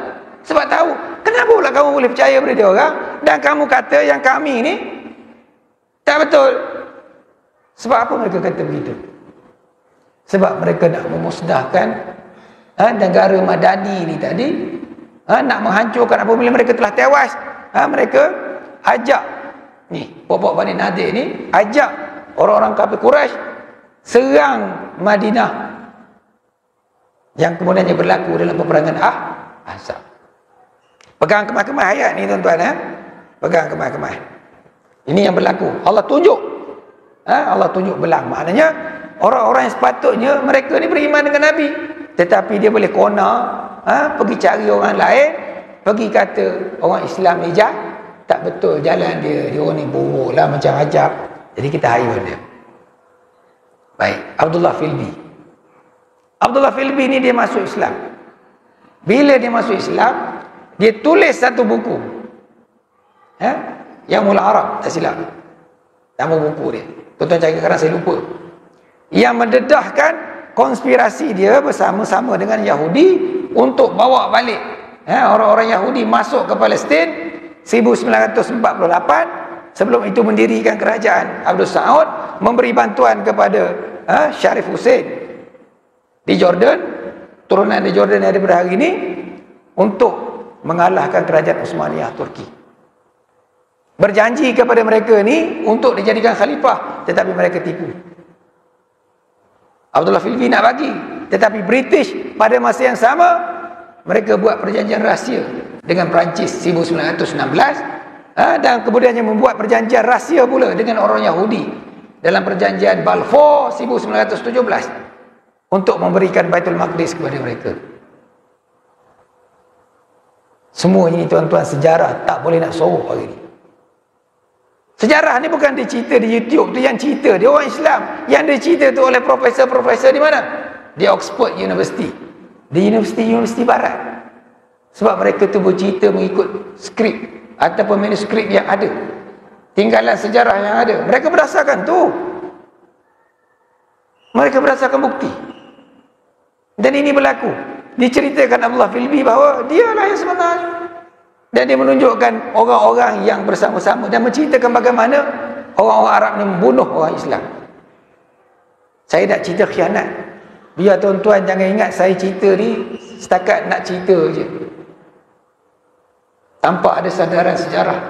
Sebab tahu. Kenapa pula kamu boleh percaya pada dia orang dan kamu kata yang kami ni tak betul? Sebab apa mereka kata begitu? Sebab mereka nak memusnahkan negara Madani ni tadi, nak menghancurkan. Apabila mereka telah tewas, mereka ajak ni, puak-puak Bani Nadir ni ajak orang-orang kafir Quraisy serang Madinah, yang kemudiannya berlaku dalam peperangan Ahzab. Pegang kemah-kemah ayat ni tuan-tuan, pegang kemah-kemah. Ini yang berlaku. Allah tunjuk, Allah tunjuk belang. Maknanya orang-orang yang sepatutnya mereka ni beriman dengan Nabi, tetapi dia boleh kona, pergi cari orang lain, pergi kata orang Islam ni tak betul jalan dia, dia orang ni buruk lah, macam ajab. Jadi kita hayun dia. Baik, Abdullah Filbi. Abdullah Filbi ni dia masuk Islam. Bila dia masuk Islam, dia tulis satu buku, yang Mula Arab, tak silap nama buku dia. Tuan-tuan cari kerana saya lupa. Yang mendedahkan konspirasi dia bersama-sama dengan Yahudi untuk bawa balik orang-orang Yahudi masuk ke Palestin 1948. Sebelum itu mendirikan kerajaan Abdul Saud, memberi bantuan kepada Syarif Hussein di Jordan, turunan di Jordan yang ada pada hari ini, untuk mengalahkan kerajaan Uthmaniyah Turki. Berjanji kepada mereka ni untuk dijadikan khalifah, tetapi mereka tipu. Abdullah Filbi nak bagi, tetapi British pada masa yang sama mereka buat perjanjian rahsia dengan Perancis 1916, dan kemudiannya membuat perjanjian rahsia pula dengan orang Yahudi dalam perjanjian Balfour 1917 untuk memberikan Baitul Maqdis kepada mereka. Semua ini tuan-tuan sejarah, tak boleh nak sorok hari ini. Sejarah ni bukan dicerita di YouTube tu, yang cerita dia orang Islam, yang dicerita tu oleh profesor-profesor di mana? Di Oxford University, di Universiti Barat. Sebab mereka tu bercerita mengikut skrip ataupun manuskrip yang ada, tinggalan sejarah yang ada. Mereka berdasarkan tu, mereka berdasarkan bukti. Dan ini berlaku. Diceritakan Abdullah Filbi bahawa dialah yang sebenarnya. Dan dia menunjukkan orang-orang yang bersama-sama dan menceritakan bagaimana orang-orang Arab ni membunuh orang Islam. Saya nak cerita khianat. Biar tuan-tuan jangan ingat saya cerita ni setakat nak cerita je, tanpa ada sandaran sejarah.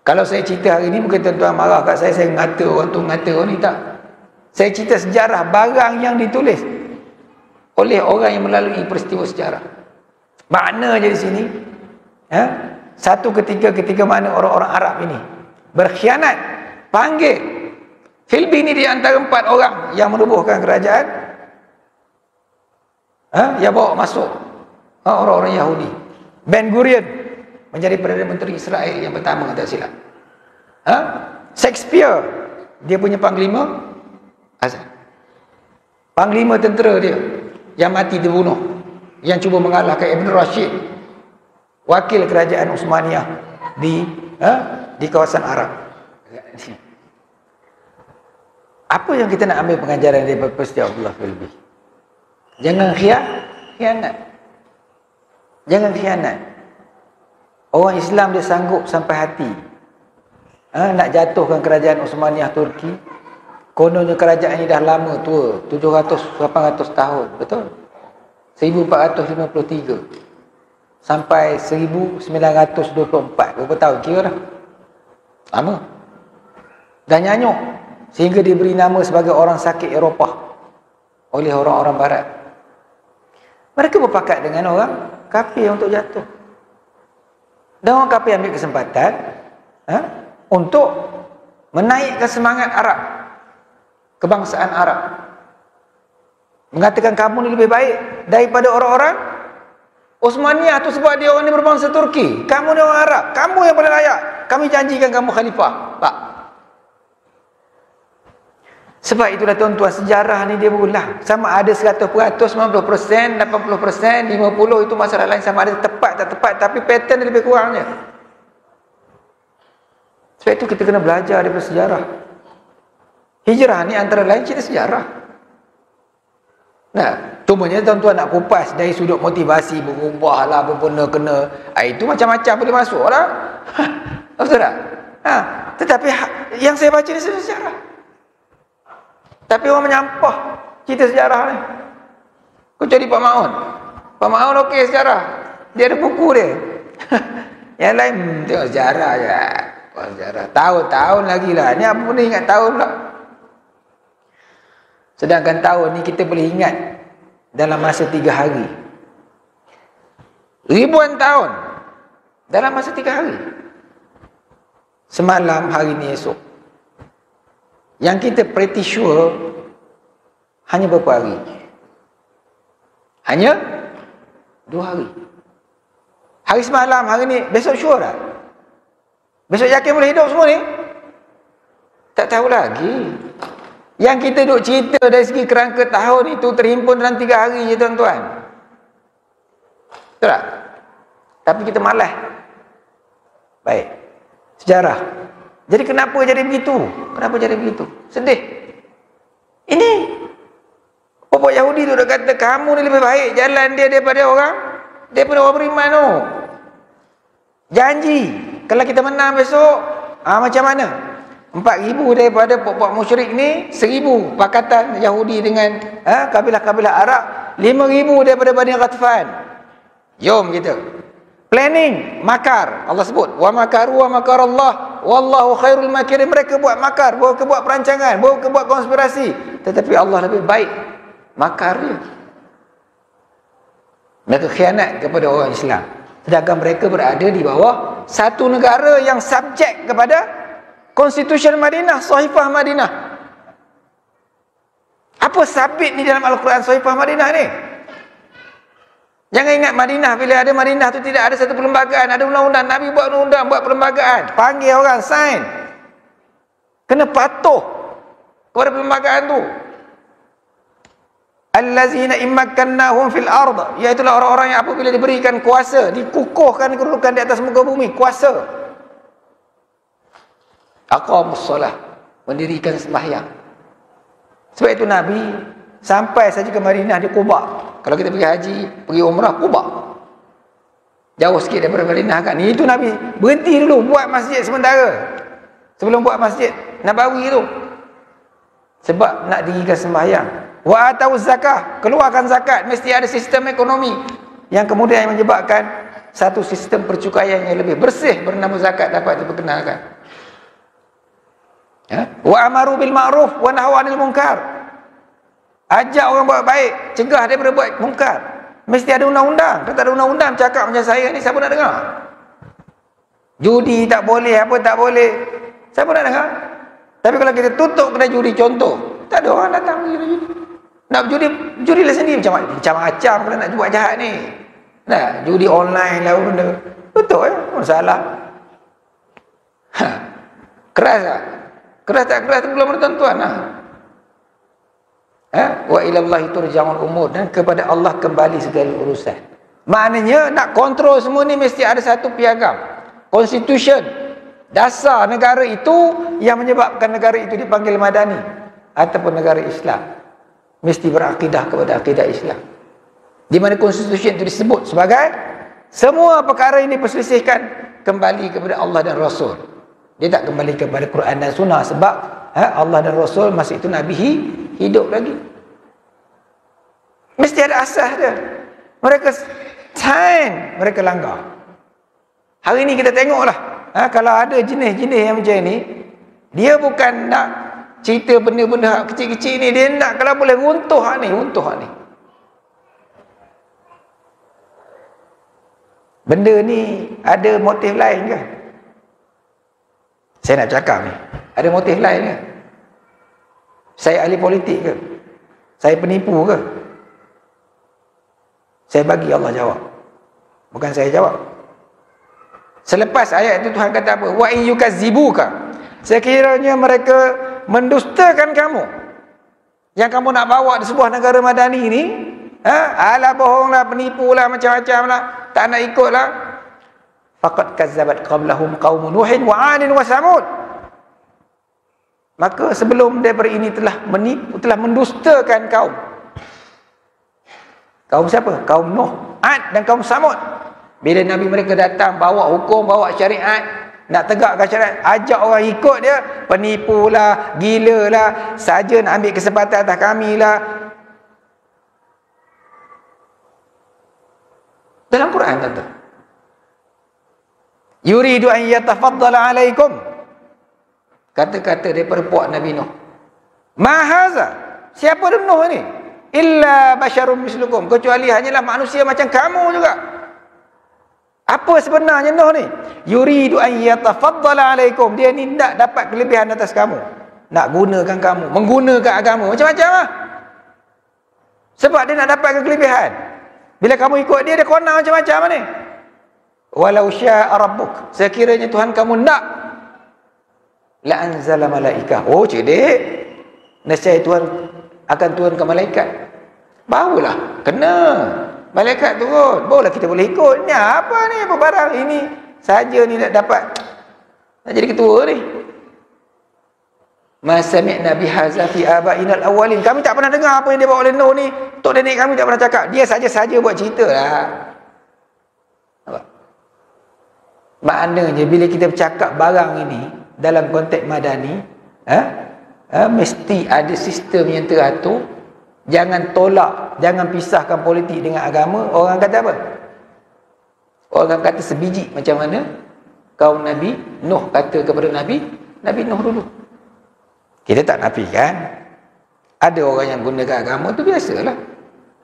Kalau saya cerita hari ni mungkin tuan-tuan marah kat saya ngata orang tu, ngata orang ni. Tak. Saya cerita sejarah barang yang ditulis oleh orang yang melalui peristiwa sejarah. Maknanya di sini, satu ketika mana orang-orang Arab ini berkhianat, panggil Filbi ni di antara 4 orang yang menubuhkan kerajaan, yang bawa masuk orang-orang Yahudi. Ben Gurion menjadi Perdana Menteri Israel yang pertama, tak silap. Shakespeare, dia punya panglima Azan. Panglima tentera dia yang mati dibunuh, yang cuba mengalahkan Ibn Rashid, wakil kerajaan Uthmaniyah di kawasan Arab. Apa yang kita nak ambil pengajaran daripada peristiwa Abdullah Filbi? Jangan khianat. Jangan khianat. Orang Islam dia sanggup sampai hati nak jatuhkan kerajaan Uthmaniyah Turki. Kononnya kerajaan ini dah lama tua, 700-800 tahun, betul? 1453 sampai 1924, berapa tahun kira dah? Lama. Dah nyanyuk sehingga diberi nama sebagai orang sakit Eropah oleh orang-orang barat. Mereka berpakat dengan orang kafir untuk jatuh. Dan orang kafir ambil kesempatan untuk menaikkan semangat Arab, kebangsaan Arab. Mengatakan kamu ni lebih baik daripada orang-orang Uthmaniyah tu sebab dia orang ni berbangsa Turki. Kamu ni orang Arab, kamu yang paling layak. Kami janjikan kamu khalifah. Pak. Sebab itulah tuan-tuan, sejarah ni dia berulang. Sama ada 100%, 90%, 80%, 50%, itu masalah lain. Sama ada tepat tak tepat, tapi pattern dia lebih kurangnya. Sebab itu kita kena belajar daripada sejarah. Hijrah ni antara lain cerita sejarah. Nah, cumanya tuan-tuan nak kupas dari sudut motivasi, berubah lah, berpena kena, itu macam-macam boleh masuk lah. Betul tak? Tetapi yang saya baca ni sejarah. Tapi orang menyampah cerita sejarah ni. Kau cari Pak Maun. Pak Maun okey sejarah. Dia ada buku dia. Yang lain tengok sejarah je. Sejarah tahun-tahun lagi lah. Ni apa pun ingat tahun pula. Sedangkan tahun ni kita boleh ingat dalam masa 3 hari. Ribuan tahun dalam masa 3 hari. Semalam, hari ni, esok. Yang kita pretty sure hanya berapa hari? Hanya 2 hari. Hari semalam, hari ni, besok sure tak? Besok yakin boleh hidup semua ni? Tak tahu lagi. Yang kita duk cerita dari segi kerangka tahun itu terhimpun dalam 3 hari je tuan-tuan. Betul tak? Tapi kita malas. Baik. Sejarah. Jadi kenapa jadi begitu? Kenapa jadi begitu? Sedih. Ini Popok Yahudi tu dah kata kamu ni lebih baik jalan dia daripada orang beriman tu. Janji kalau kita menang besok, macam mana? 4,000 daripada popok musyrik ni, 1,000 pakatan Yahudi dengan kabilah-kabilah Arab, 5,000 daripada Bani Ghatfan. Jom kita planning, makar. Allah sebut wa makaru wa makarallah wallahu khairul makirin. Mereka buat makar, mereka buat perancangan, mereka buat konspirasi, tetapi Allah lebih baik makar dia. Mereka khianat kepada orang Islam, sedangkan mereka berada di bawah satu negara yang subjek kepada Konstitusi Madinah, Sahifah Madinah. Apa sabit ni dalam Al-Quran Sahifah Madinah ni? Jangan ingat Madinah, bila ada Madinah tu tidak ada satu perlembagaan, ada undang-undang. Nabi buat undang-undang, buat perlembagaan, panggil orang, sign. Kena patuh kepada perlembagaan tu. Allazina immakannahum fil ard, iaitu orang-orang yang apabila diberikan kuasa, dikukuhkan kedudukan di atas muka bumi, kuasa. Aqamus solah, mendirikan sembahyang. Sebab itu Nabi sampai saja ke Madinah di Quba, Kalau kita pergi haji, pergi umrah, Quba. Jauh sikit daripada Madinah kan. Itu Nabi berhenti dulu buat masjid sementara. Sebelum buat masjid Nabawi tu. Sebab nak dirikan sembahyang. Wa atau zakah, keluarkan zakat, mesti ada sistem ekonomi yang kemudian menyebabkan satu sistem percukaian yang lebih bersih bernama zakat dapat diperkenalkan. Ya? Wa amaru bil ma'ruf wa nahaw 'anil munkar. Ajak orang buat baik, cegah daripada buat mungkar. Mesti ada undang-undang. Kalau tak ada undang-undang cakap macam saya ni, siapa nak dengar? Judi tak boleh, apa tak boleh, siapa nak dengar? Tapi kalau kita tutup kedai judi contoh, tak ada orang datang pergi judi. Nak judi, judilah sendiri macam-macam kalau nak buat jahat ni. Nah, judi online lah benda. Betul masalah. Keras tak? Keras tak keras tu belum tuan-tuan lah. Wa ilallahi turja'ul umur, dan kepada Allah kembali segala urusan. Maknanya nak kontrol semua ni mesti ada satu piagam, constitution, dasar negara itu yang menyebabkan negara itu dipanggil madani ataupun negara Islam. Mesti berakidah kepada akidah Islam, di mana constitution itu disebut sebagai semua perkara ini diperselisihkan kembali kepada Allah dan Rasul. Dia tak kembali kepada Quran dan Sunnah sebab Allah dan Rasul masa itu Nabi hidup lagi. Mesti ada asas dia. Mereka sign, mereka langgar. Hari ni kita tengoklah, kalau ada jenis-jenis yang macam ni, dia bukan nak cerita benda-benda kecil-kecil ni, dia nak kalau boleh runtuh hak ni. Benda ni ada motif lain ke? Saya nak cakap ni, ada motif lain ke? Saya ahli politik ke? Saya penipu ke? Saya bagi Allah jawab, bukan saya jawab. Selepas ayat itu Tuhan kata apa? Wa yukadzibuka, sekiranya mereka mendustakan kamu, yang kamu nak bawa di sebuah negara madani ni, alah bohonglah, penipulah, macam-macam lah, tak nak ikutlah. Faqad kazzabat qablahum qaum Nuhin wa 'adin wa Samud. Maka sebelum daripada ini telah menipu, telah mendustakan kaum. Kaum siapa? Kaum Nuh, Ad dan kaum Samud. Bila Nabi mereka datang bawa hukum, bawa syariat, nak tegakkan syariat, ajak orang ikut dia, penipulah, gilalah, saja nak ambil kesempatan atas kami lah. Dalam Quran kata, yuridu an yatafaddala alaikum, kata-kata daripada puak Nabi Nuh. Mahaza, siapa dia Nuh ni? Illa basyarum mislukum, kecuali hanyalah manusia macam kamu juga. Apa sebenarnya Nuh ni? Yuridu an yatafaddala alaikum, dia ni nak dapat kelebihan atas kamu, nak gunakan kamu, menggunakan agama macam-macam lah. Sebab dia nak dapatkan kelebihan. Bila kamu ikut dia, dia kona macam-macam ni. Walau syaa rabbuk, sekiranya Tuhan kamu nak, la anzala malaikah, oh cerdik, nescaya Tuhan akan turunkan malaikat. Barulah kena malaikat turun, barulah kita boleh ikut. Ni apa ni, apa barang ini saja ni nak dapat, nak jadi ketua ni. Ma sami'na bihaza fi aba'ina al-awwalin, kami tak pernah dengar apa yang dia bawa oleh Nuh ni. Tok nenek kami tak pernah cakap. Dia saja-saja buat cerita lah. Maknanya bila kita bercakap barang ini dalam konteks madani, mesti ada sistem yang teratur. Jangan tolak, jangan pisahkan politik dengan agama. Orang kata apa? Orang kata sebiji, macam mana kaum Nabi Nuh kata kepada Nabi Nuh dulu. Kita tak nafikan ada orang yang gunakan agama, tu biasalah.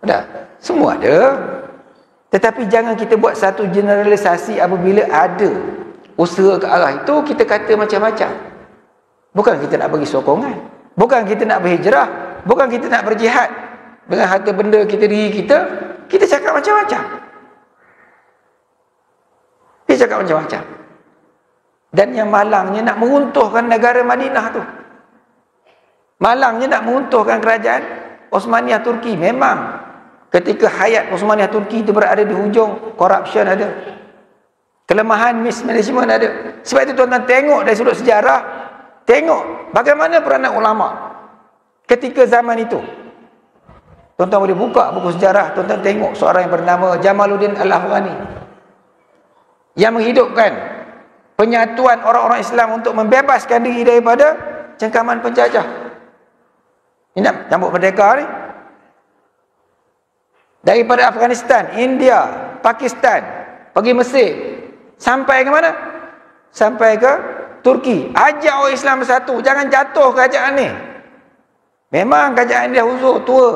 Ada, semua ada. Tetapi jangan kita buat satu generalisasi apabila ada usaha ke arah itu, kita kata macam-macam. Bukan kita nak bagi sokongan, bukan kita nak berhijrah, bukan kita nak berjihad dengan harta benda kita, diri kita. Kita cakap macam-macam. Dia cakap macam-macam. Dan yang malangnya nak meruntuhkan negara Madinah tu. Malangnya nak meruntuhkan kerajaan Osmaniyah Turki. Memang ketika hayat Osmaniyah Turki itu berada di hujung, corruption ada, kelemahan mismanagement ada. Sebab itu tuan-tuan tengok dari sudut sejarah, tengok bagaimana peranan ulama ketika zaman itu. Tuan-tuan boleh buka buku sejarah, tuan-tuan tengok seorang yang bernama Jamaluddin Al-Afghani yang menghidupkan penyatuan orang-orang Islam untuk membebaskan diri daripada cengkaman penjajah. Ini nak sambut merdeka ni. Daripada Afghanistan, India, Pakistan, pergi Mesir, sampai ke mana? Sampai ke Turki. Ajak orang Islam bersatu, jangan jatuh kerajaan ni. Memang kerajaan dia huzur, tua,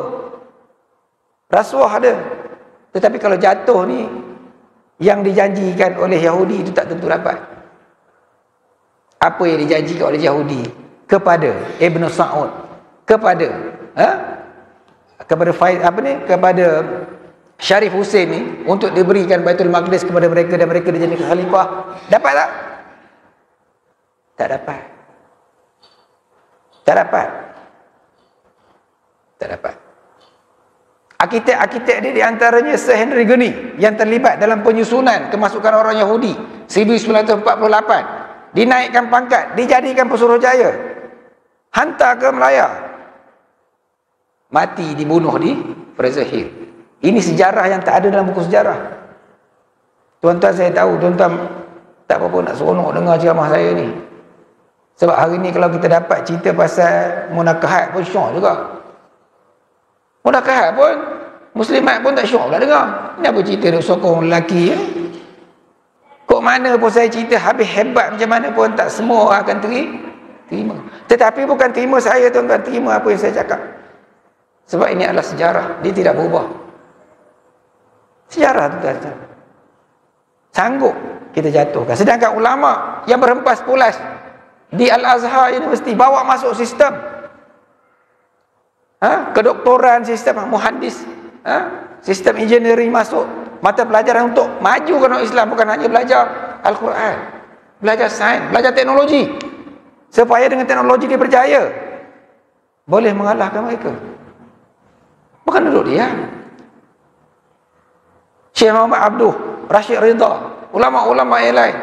rasuah ada. Tetapi kalau jatuh ni, yang dijanjikan oleh Yahudi itu tak tentu dapat. Apa yang dijanjikan oleh Yahudi kepada Ibn Saud, kepada kepada Syarif Hussein ni, untuk diberikan Baitul Maqdis kepada mereka dan mereka dijadikan khalifah, dapat tak? Tak dapat. Tak dapat. Tak dapat. Arkitek-arkitek dia di antaranya Sir Henry Gurney yang terlibat dalam penyusunan kemasukan orang Yahudi 1948, dinaikkan pangkat, dijadikan Pesuruhjaya, hantar ke Melaya, mati dibunuh di Fraser Hill. Ini sejarah yang tak ada dalam buku sejarah. Tuan-tuan, saya tahu tuan-tuan tak apa-apa nak seronok dengar ceramah saya ni, sebab hari ni kalau kita dapat cerita pasal munakahat pun syok juga. Munakahat pun muslimat pun tak syok pula dengar. Ini apa cerita dia sokong lelaki ya? Kok mana pun saya cerita habis hebat macam mana pun tak semua orang akan terima. Tetapi bukan terima saya tuan-tuan, terima apa yang saya cakap. Sebab ini adalah sejarah, dia tidak berubah. Sejarah tuan-tuan. Sanggup kita jatuhkan. Sedangkan ulama yang berhempas pulas di Al-Azhar University bawa masuk sistem kedoktoran, sistem muhandis, sistem engineering masuk mata pelajaran untuk majukan orang Islam, bukan hanya belajar Al-Quran, belajar sains, belajar teknologi, supaya dengan teknologi dia berjaya, boleh mengalahkan mereka. Bukan duduk diam. Syekh Muhammad Abduh, Rashid Ridha, ulama-ulama yang lain,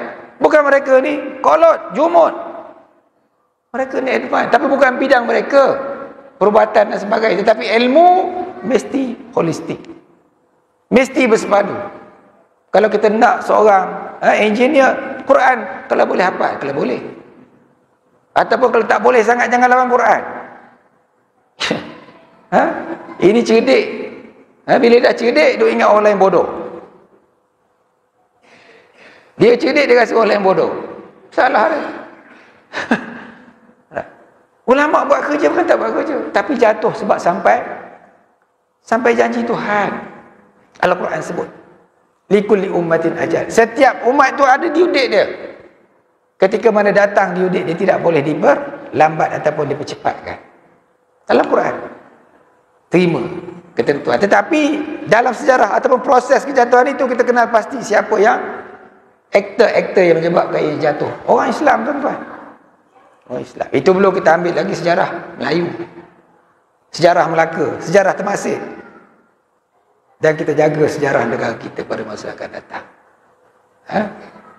bukan mereka ni kolot, jumud, mereka ni advance, tapi bukan bidang mereka perubatan dan sebagainya, tetapi ilmu mesti holistik, mesti bersepadu. Kalau kita nak seorang engineer, Quran kalau boleh hafal, kalau boleh, ataupun kalau tak boleh sangat jangan lawan Quran. Ini cerdik, bila dah cerdik duk ingat orang lain bodoh. Dia cerdik, dia rasa orang lain bodoh, salah dia. Ulama buat kerja bukan tak buat kerja, tapi jatuh sebab sampai janji Tuhan. Al-Quran sebut likulli ummatin ajal, setiap umat tu ada diudik dia. Ketika mana datang diudik dia tidak boleh diperlambat ataupun dipercepatkan. Al-Quran terima ketentuan. Tetapi dalam sejarah ataupun proses kejatuhan itu, kita kenal pasti siapa yang aktor-aktor yang menyebabkan ia jatuh. Orang Islam tuan-tuan. Oh Islam. Itu belum kita ambil lagi sejarah Melayu, sejarah Melaka, sejarah Temasek, dan kita jaga sejarah negara kita pada masa akan datang.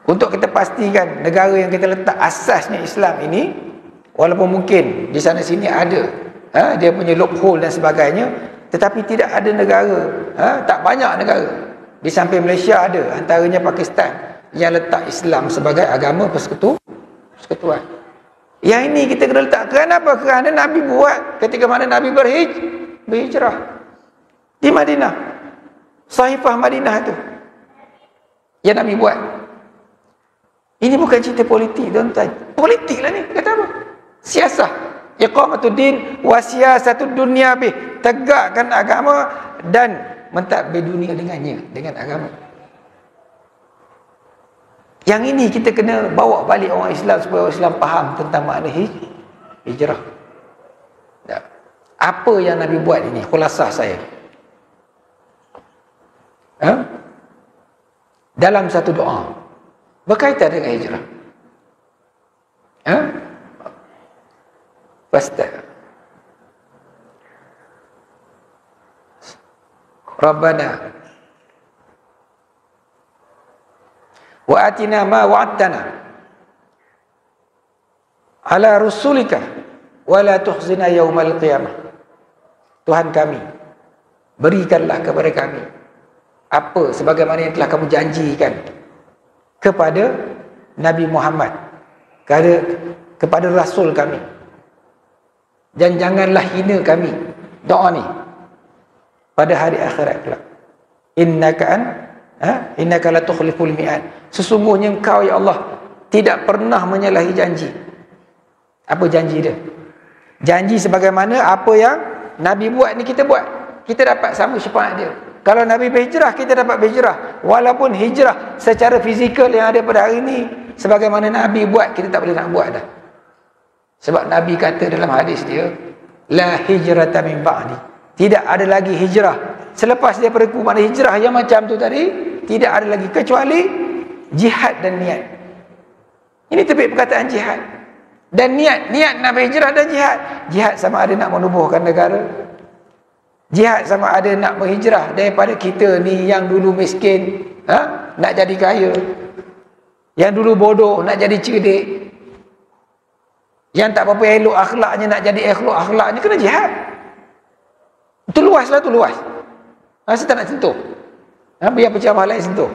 Untuk kita pastikan negara yang kita letak asasnya Islam ini, walaupun mungkin di sana sini ada dia punya loophole dan sebagainya, tetapi tidak ada negara, tak banyak negara di samping Malaysia ada, antaranya Pakistan, yang letak Islam sebagai agama persekutuan. Yang ini kita kena letak. Kenapa? Kerana Nabi buat ketika mana Nabi berhijrah di Madinah. Sahifah Madinah itu yang Nabi buat. Ini bukan cerita politik tuan-tuan. Politik lah ni. Kata apa? Siasah. Iqamatuddin wa siyasatud dunya bih. Tegakkan agama dan mentadbir dunia dengannya, dengan agama. Yang ini kita kena bawa balik orang Islam supaya orang Islam faham tentang makna hijrah. Apa yang Nabi buat ini, khulasah saya. Dalam satu doa berkaitan dengan hijrah. Rabbana wa atina ma wa'adtana ala rusulika wa la tukhzina yaumal qiyamah. Tuhan kami, berikanlah kepada kami apa sebagaimana yang telah kamu janjikan kepada Nabi Muhammad, kepada Rasul kami, dan janganlah hina kami. Doa ni pada hari akhirat kelak. Innaka la tukhliful mi'ad. Sesungguhnya engkau ya Allah tidak pernah menyalahi janji. Apa janji dia? Janji sebagaimana apa yang Nabi buat ni kita buat. Kita dapat sama syafaat dia. Kalau Nabi berhijrah, kita dapat berhijrah. Walaupun hijrah secara fizikal yang ada pada hari ni, sebagaimana Nabi buat, kita tak boleh nak buat dah. Sebab Nabi kata dalam hadis dia, la hijrata min ba'di. Tidak ada lagi hijrah selepas daripada aku. Maknanya hijrah yang macam tu tadi, tidak ada lagi kecuali jihad dan niat. Ini terbit perkataan jihad dan niat. Niat nak berhijrah dan jihad. Jihad sama ada nak menubuhkan negara. Jihad sama ada nak berhijrah daripada kita ni yang dulu miskin, nak jadi kaya. Yang dulu bodoh nak jadi cerdik. Yang tak apa-apa elok akhlaknya nak jadi elok akhlaknya, kena jihad. Itu luas lah, tu luas. Saya tak nak sentuh. Biar penceramah lain sentuh.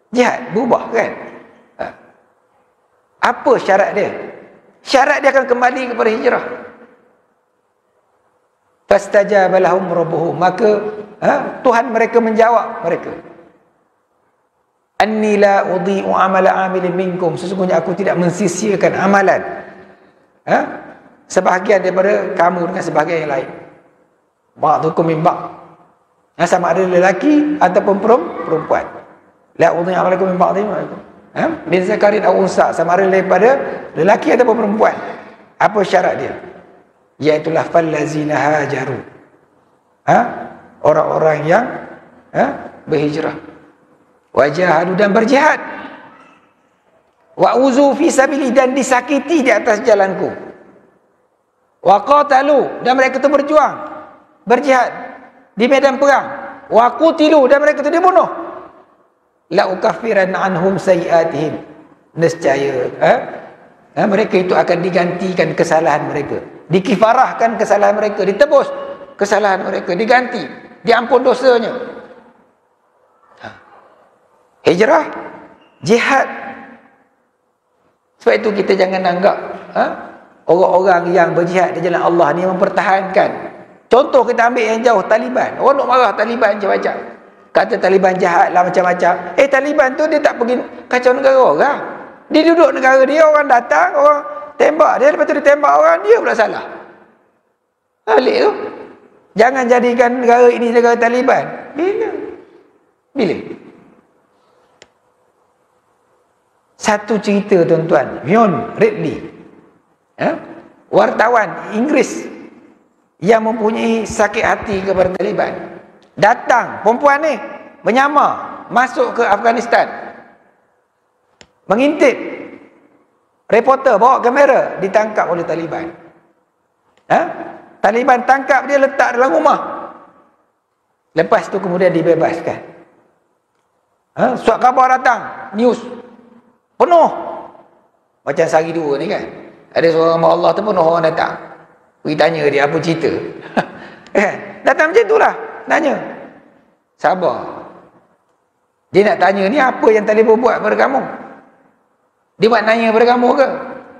Jihad, berubah kan? Apa syarat dia? Syarat dia akan kembali kepada hijrah. Fastajaba lahum rabbuhum. Maka Tuhan mereka menjawab mereka. Anni la udhi'u amala amilin minkum. Sesungguhnya aku tidak mensisiakan amalan sebahagian daripada kamu dengan sebahagian yang lain. Ba'dukum min ba'd. Sama ada lelaki ataupun perempuan. La udhi'u amalakum min ba'dihim. Min zakarin aw unsa. Sama ada daripada lelaki ataupun perempuan. Apa syarat dia? Iaitulah fallazina hajaru. Orang-orang yang berhijrah. Wajahadu, dan berjihad. Wa uzu fi sabili, dan disakiti di atas jalanku. Wa qatalu, dan mereka itu berjuang, berjihad di medan perang. Wa qutilu, dan mereka itu dibunuh. La ukaffiran anhum sayiatihim. Nescaya mereka itu akan digantikan kesalahan mereka, dikifarahkan kesalahan mereka, ditebus kesalahan mereka, diganti, diampun dosanya. Hijrah, jihad. Sebab itu kita jangan anggap orang-orang yang berjihad di jalan Allah ni mempertahankan. Contoh kita ambil yang jauh, Taliban. Orang nak marah Taliban macam-macam. Kata Taliban jahat lah macam-macam. Taliban tu dia tak pergi kacau negara orang. Dia duduk negara dia, orang datang, orang tembak dia, lepas tu dia tembak orang, dia pula salah. Balik tu. Jangan jadikan negara ini negara Taliban. Bila? Satu cerita tuan-tuan, John Ridley, wartawan Inggeris yang mempunyai sakit hati kepada Taliban, datang, perempuan ni menyamar masuk ke Afghanistan, mengintip. Reporter bawa kamera, ditangkap oleh Taliban. Taliban tangkap dia, letak dalam rumah. Lepas tu kemudian dibebaskan. Surat khabar datang, news penuh. Macam sehari dua ni kan, ada seorang hamba Allah tu penuh orang datang, pergi tanya dia apa cerita. Datang macam itulah, tanya. Sabar, dia nak tanya ni apa yang Taliban buat pada kamu. Dia buat nanya pada kamu ke?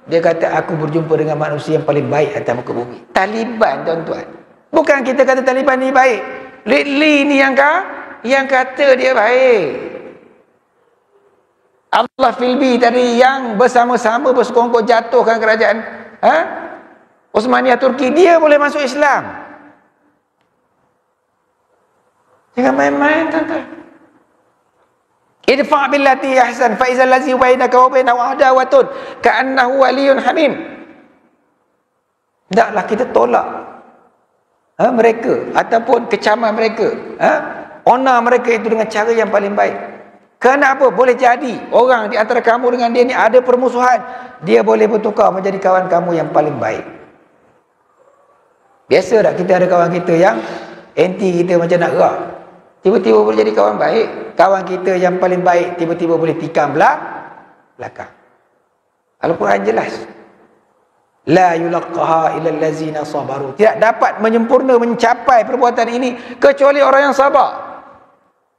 Dia kata aku berjumpa dengan manusia yang paling baik atas muka bumi. Taliban tuan-tuan. Bukan kita kata Taliban ni baik. Lately ni yang kata dia baik. Allah Filbi tadi yang bersama-sama bersekongkol jatuhkan kerajaan Osmaniyah Turki, dia boleh masuk Islam. Jangan main-main tuan-tuan. Idfa' billati ahsan fa idzal ladzi bainaka wa bainahu adawatun ka'annahu waliyyun hamim. Hendaklah kita tolak mereka ataupun kecaman mereka, onar mereka itu dengan cara yang paling baik. Kenapa? Boleh jadi orang di antara kamu dengan dia ni ada permusuhan, dia boleh bertukar menjadi kawan kamu yang paling baik. Biasa tak kita ada kawan kita yang anti kita macam nak gerak, tiba-tiba boleh jadi kawan baik. Kawan kita yang paling baik tiba-tiba boleh tikam belakang. Al-Quran jelas. La yulaqqaha illa allazina sabaru. Tidak dapat menyempurna mencapai perbuatan ini kecuali orang yang sabar.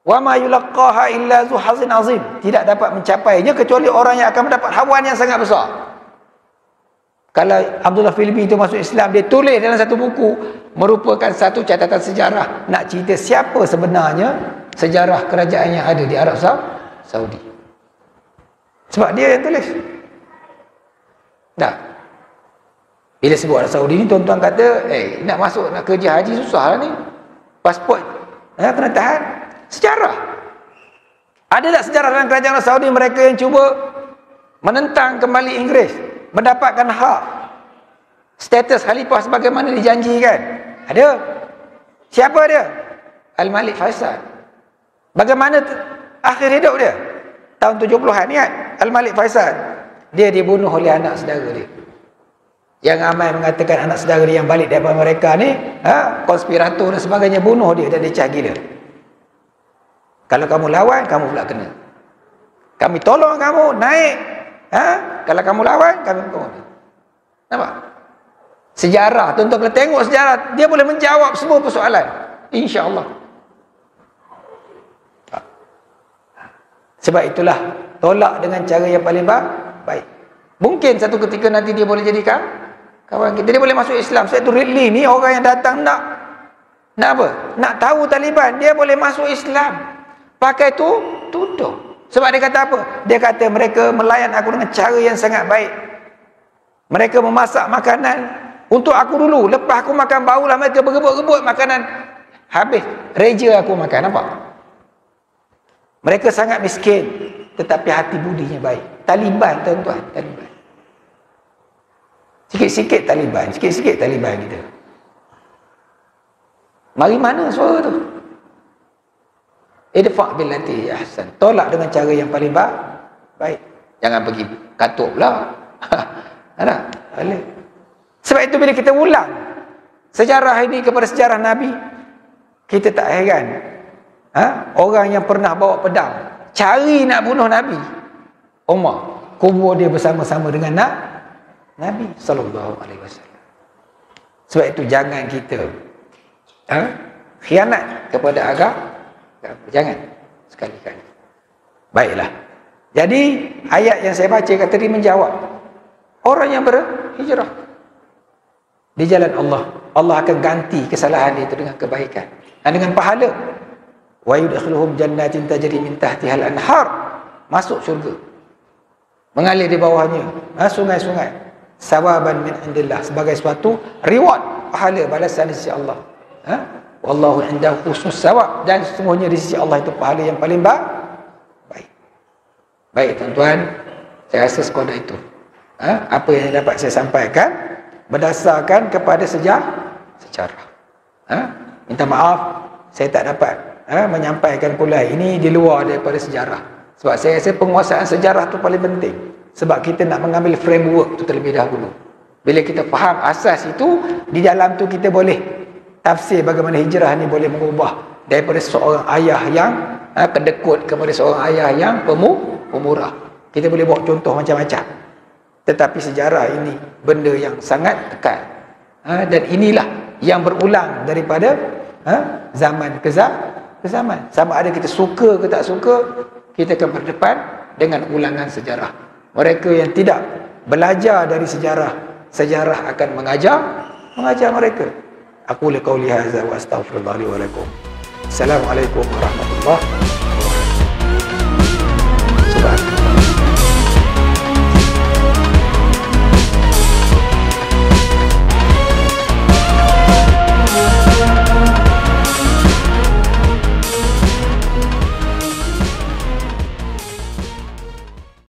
Wa ma yulaqqaha illa zu hazin azim. Tidak dapat mencapainya kecuali orang yang akan mendapat hawan yang sangat besar. Kalau Abdullah Filipi itu masuk Islam, dia tulis dalam satu buku, merupakan satu catatan sejarah nak cerita siapa sebenarnya sejarah kerajaan yang ada di Arab Saudi. Sebab dia yang tulis. Tak. Bila sebut Arab Saudi ni, tuan-tuan kata, nak masuk, nak kerja haji susah lah ni. Pasport, kena tahan. Sejarah. Ada tak sejarah dalam kerajaan Arab Saudi mereka yang cuba menentang kembali Inggeris, mendapatkan hak status khalifah sebagaimana dijanjikan? Ada. Siapa dia? Al-Malik Faisal. Bagaimana akhir hidup dia? Tahun 70-an ni kan? Al-Malik Faisal. Dia dibunuh oleh anak saudara dia. Yang ramai mengatakan anak saudara dia yang balik daripada mereka ni, konspirator dan sebagainya, bunuh dia dan dia cah gila. Kalau kamu lawan, kamu pula kena. Kami tolong kamu naik. Kalau kamu lawan, kami tolong. Nampak? Sejarah, tuan-tuan kalau tengok sejarah, dia boleh menjawab semua persoalan. InsyaAllah. Sebab itulah, tolak dengan cara yang paling baik. Mungkin satu ketika nanti dia boleh jadi kawan kita, dia boleh masuk Islam. Sebab itu Ridley ni orang yang datang nak apa? Nak tahu Taliban, dia boleh masuk Islam. Pakai tutup. Sebab dia kata apa? Dia kata mereka melayan aku dengan cara yang sangat baik. Mereka memasak makanan untuk aku dulu. Lepas aku makan, barulah mereka berebut-rebut makanan. Habis reja aku makan. Nampak? Mereka sangat miskin, tetapi hati budinya baik. Taliban, tuan-tuan, Taliban. Sikit-sikit Taliban, sikit-sikit Taliban kita. Mari mana suara tu? Idfa' billati ahsan. Tolak dengan cara yang paling baik. Jangan pergi katuk pula. Ada? Boleh. Sebab itu bila kita ulang sejarah ini kepada sejarah Nabi, kita tak heran. Orang yang pernah bawa pedang cari nak bunuh Nabi, Umar, kubur dia bersama-sama dengan Nabi sallallahu alaihi wasallam. Sebab itu jangan kita khianat kepada agama. Jangan sekali-kali. Baiklah. Jadi ayat yang saya baca tadi menjawab orang yang berhijrah di jalan Allah, Allah akan ganti kesalahan dia itu dengan kebaikan dan dengan pahala. Wa yudkhiluhum jannatin tajri min tahtiha al-anhar. Masuk syurga. Mengalir di bawahnya sungai-sungai. Sawaban min indillah, sebagai suatu reward, pahala, balasan di sisi Allah. Wallahu indahu husnus sawab, dan sesungguhnya di sisi Allah itu pahala yang paling baik. Baik tuan-tuan, saya rasa sekadar itu. Apa yang dapat saya sampaikan berdasarkan kepada sejarah. Minta maaf saya tak dapat menyampaikan pula ini di luar daripada sejarah. Sebab saya rasa penguasaan sejarah tu paling penting. Sebab kita nak mengambil framework tu terlebih dahulu. Bila kita faham asas itu, di dalam tu kita boleh tafsir bagaimana hijrah ni boleh mengubah daripada seorang ayah yang kedekut kepada seorang ayah yang pemurah. Kita boleh bawa contoh macam-macam. Tetapi sejarah ini benda yang sangat tekan. Dan inilah yang berulang daripada zaman ke zaman. Sama ada kita suka ke tak suka, kita akan berdepan dengan ulangan sejarah. Mereka yang tidak belajar dari sejarah, sejarah akan mengajar mereka. Aku qauli hadza wa astaghfirullah li wa lakum. Assalamualaikum warahmatullahi wabarakatuh.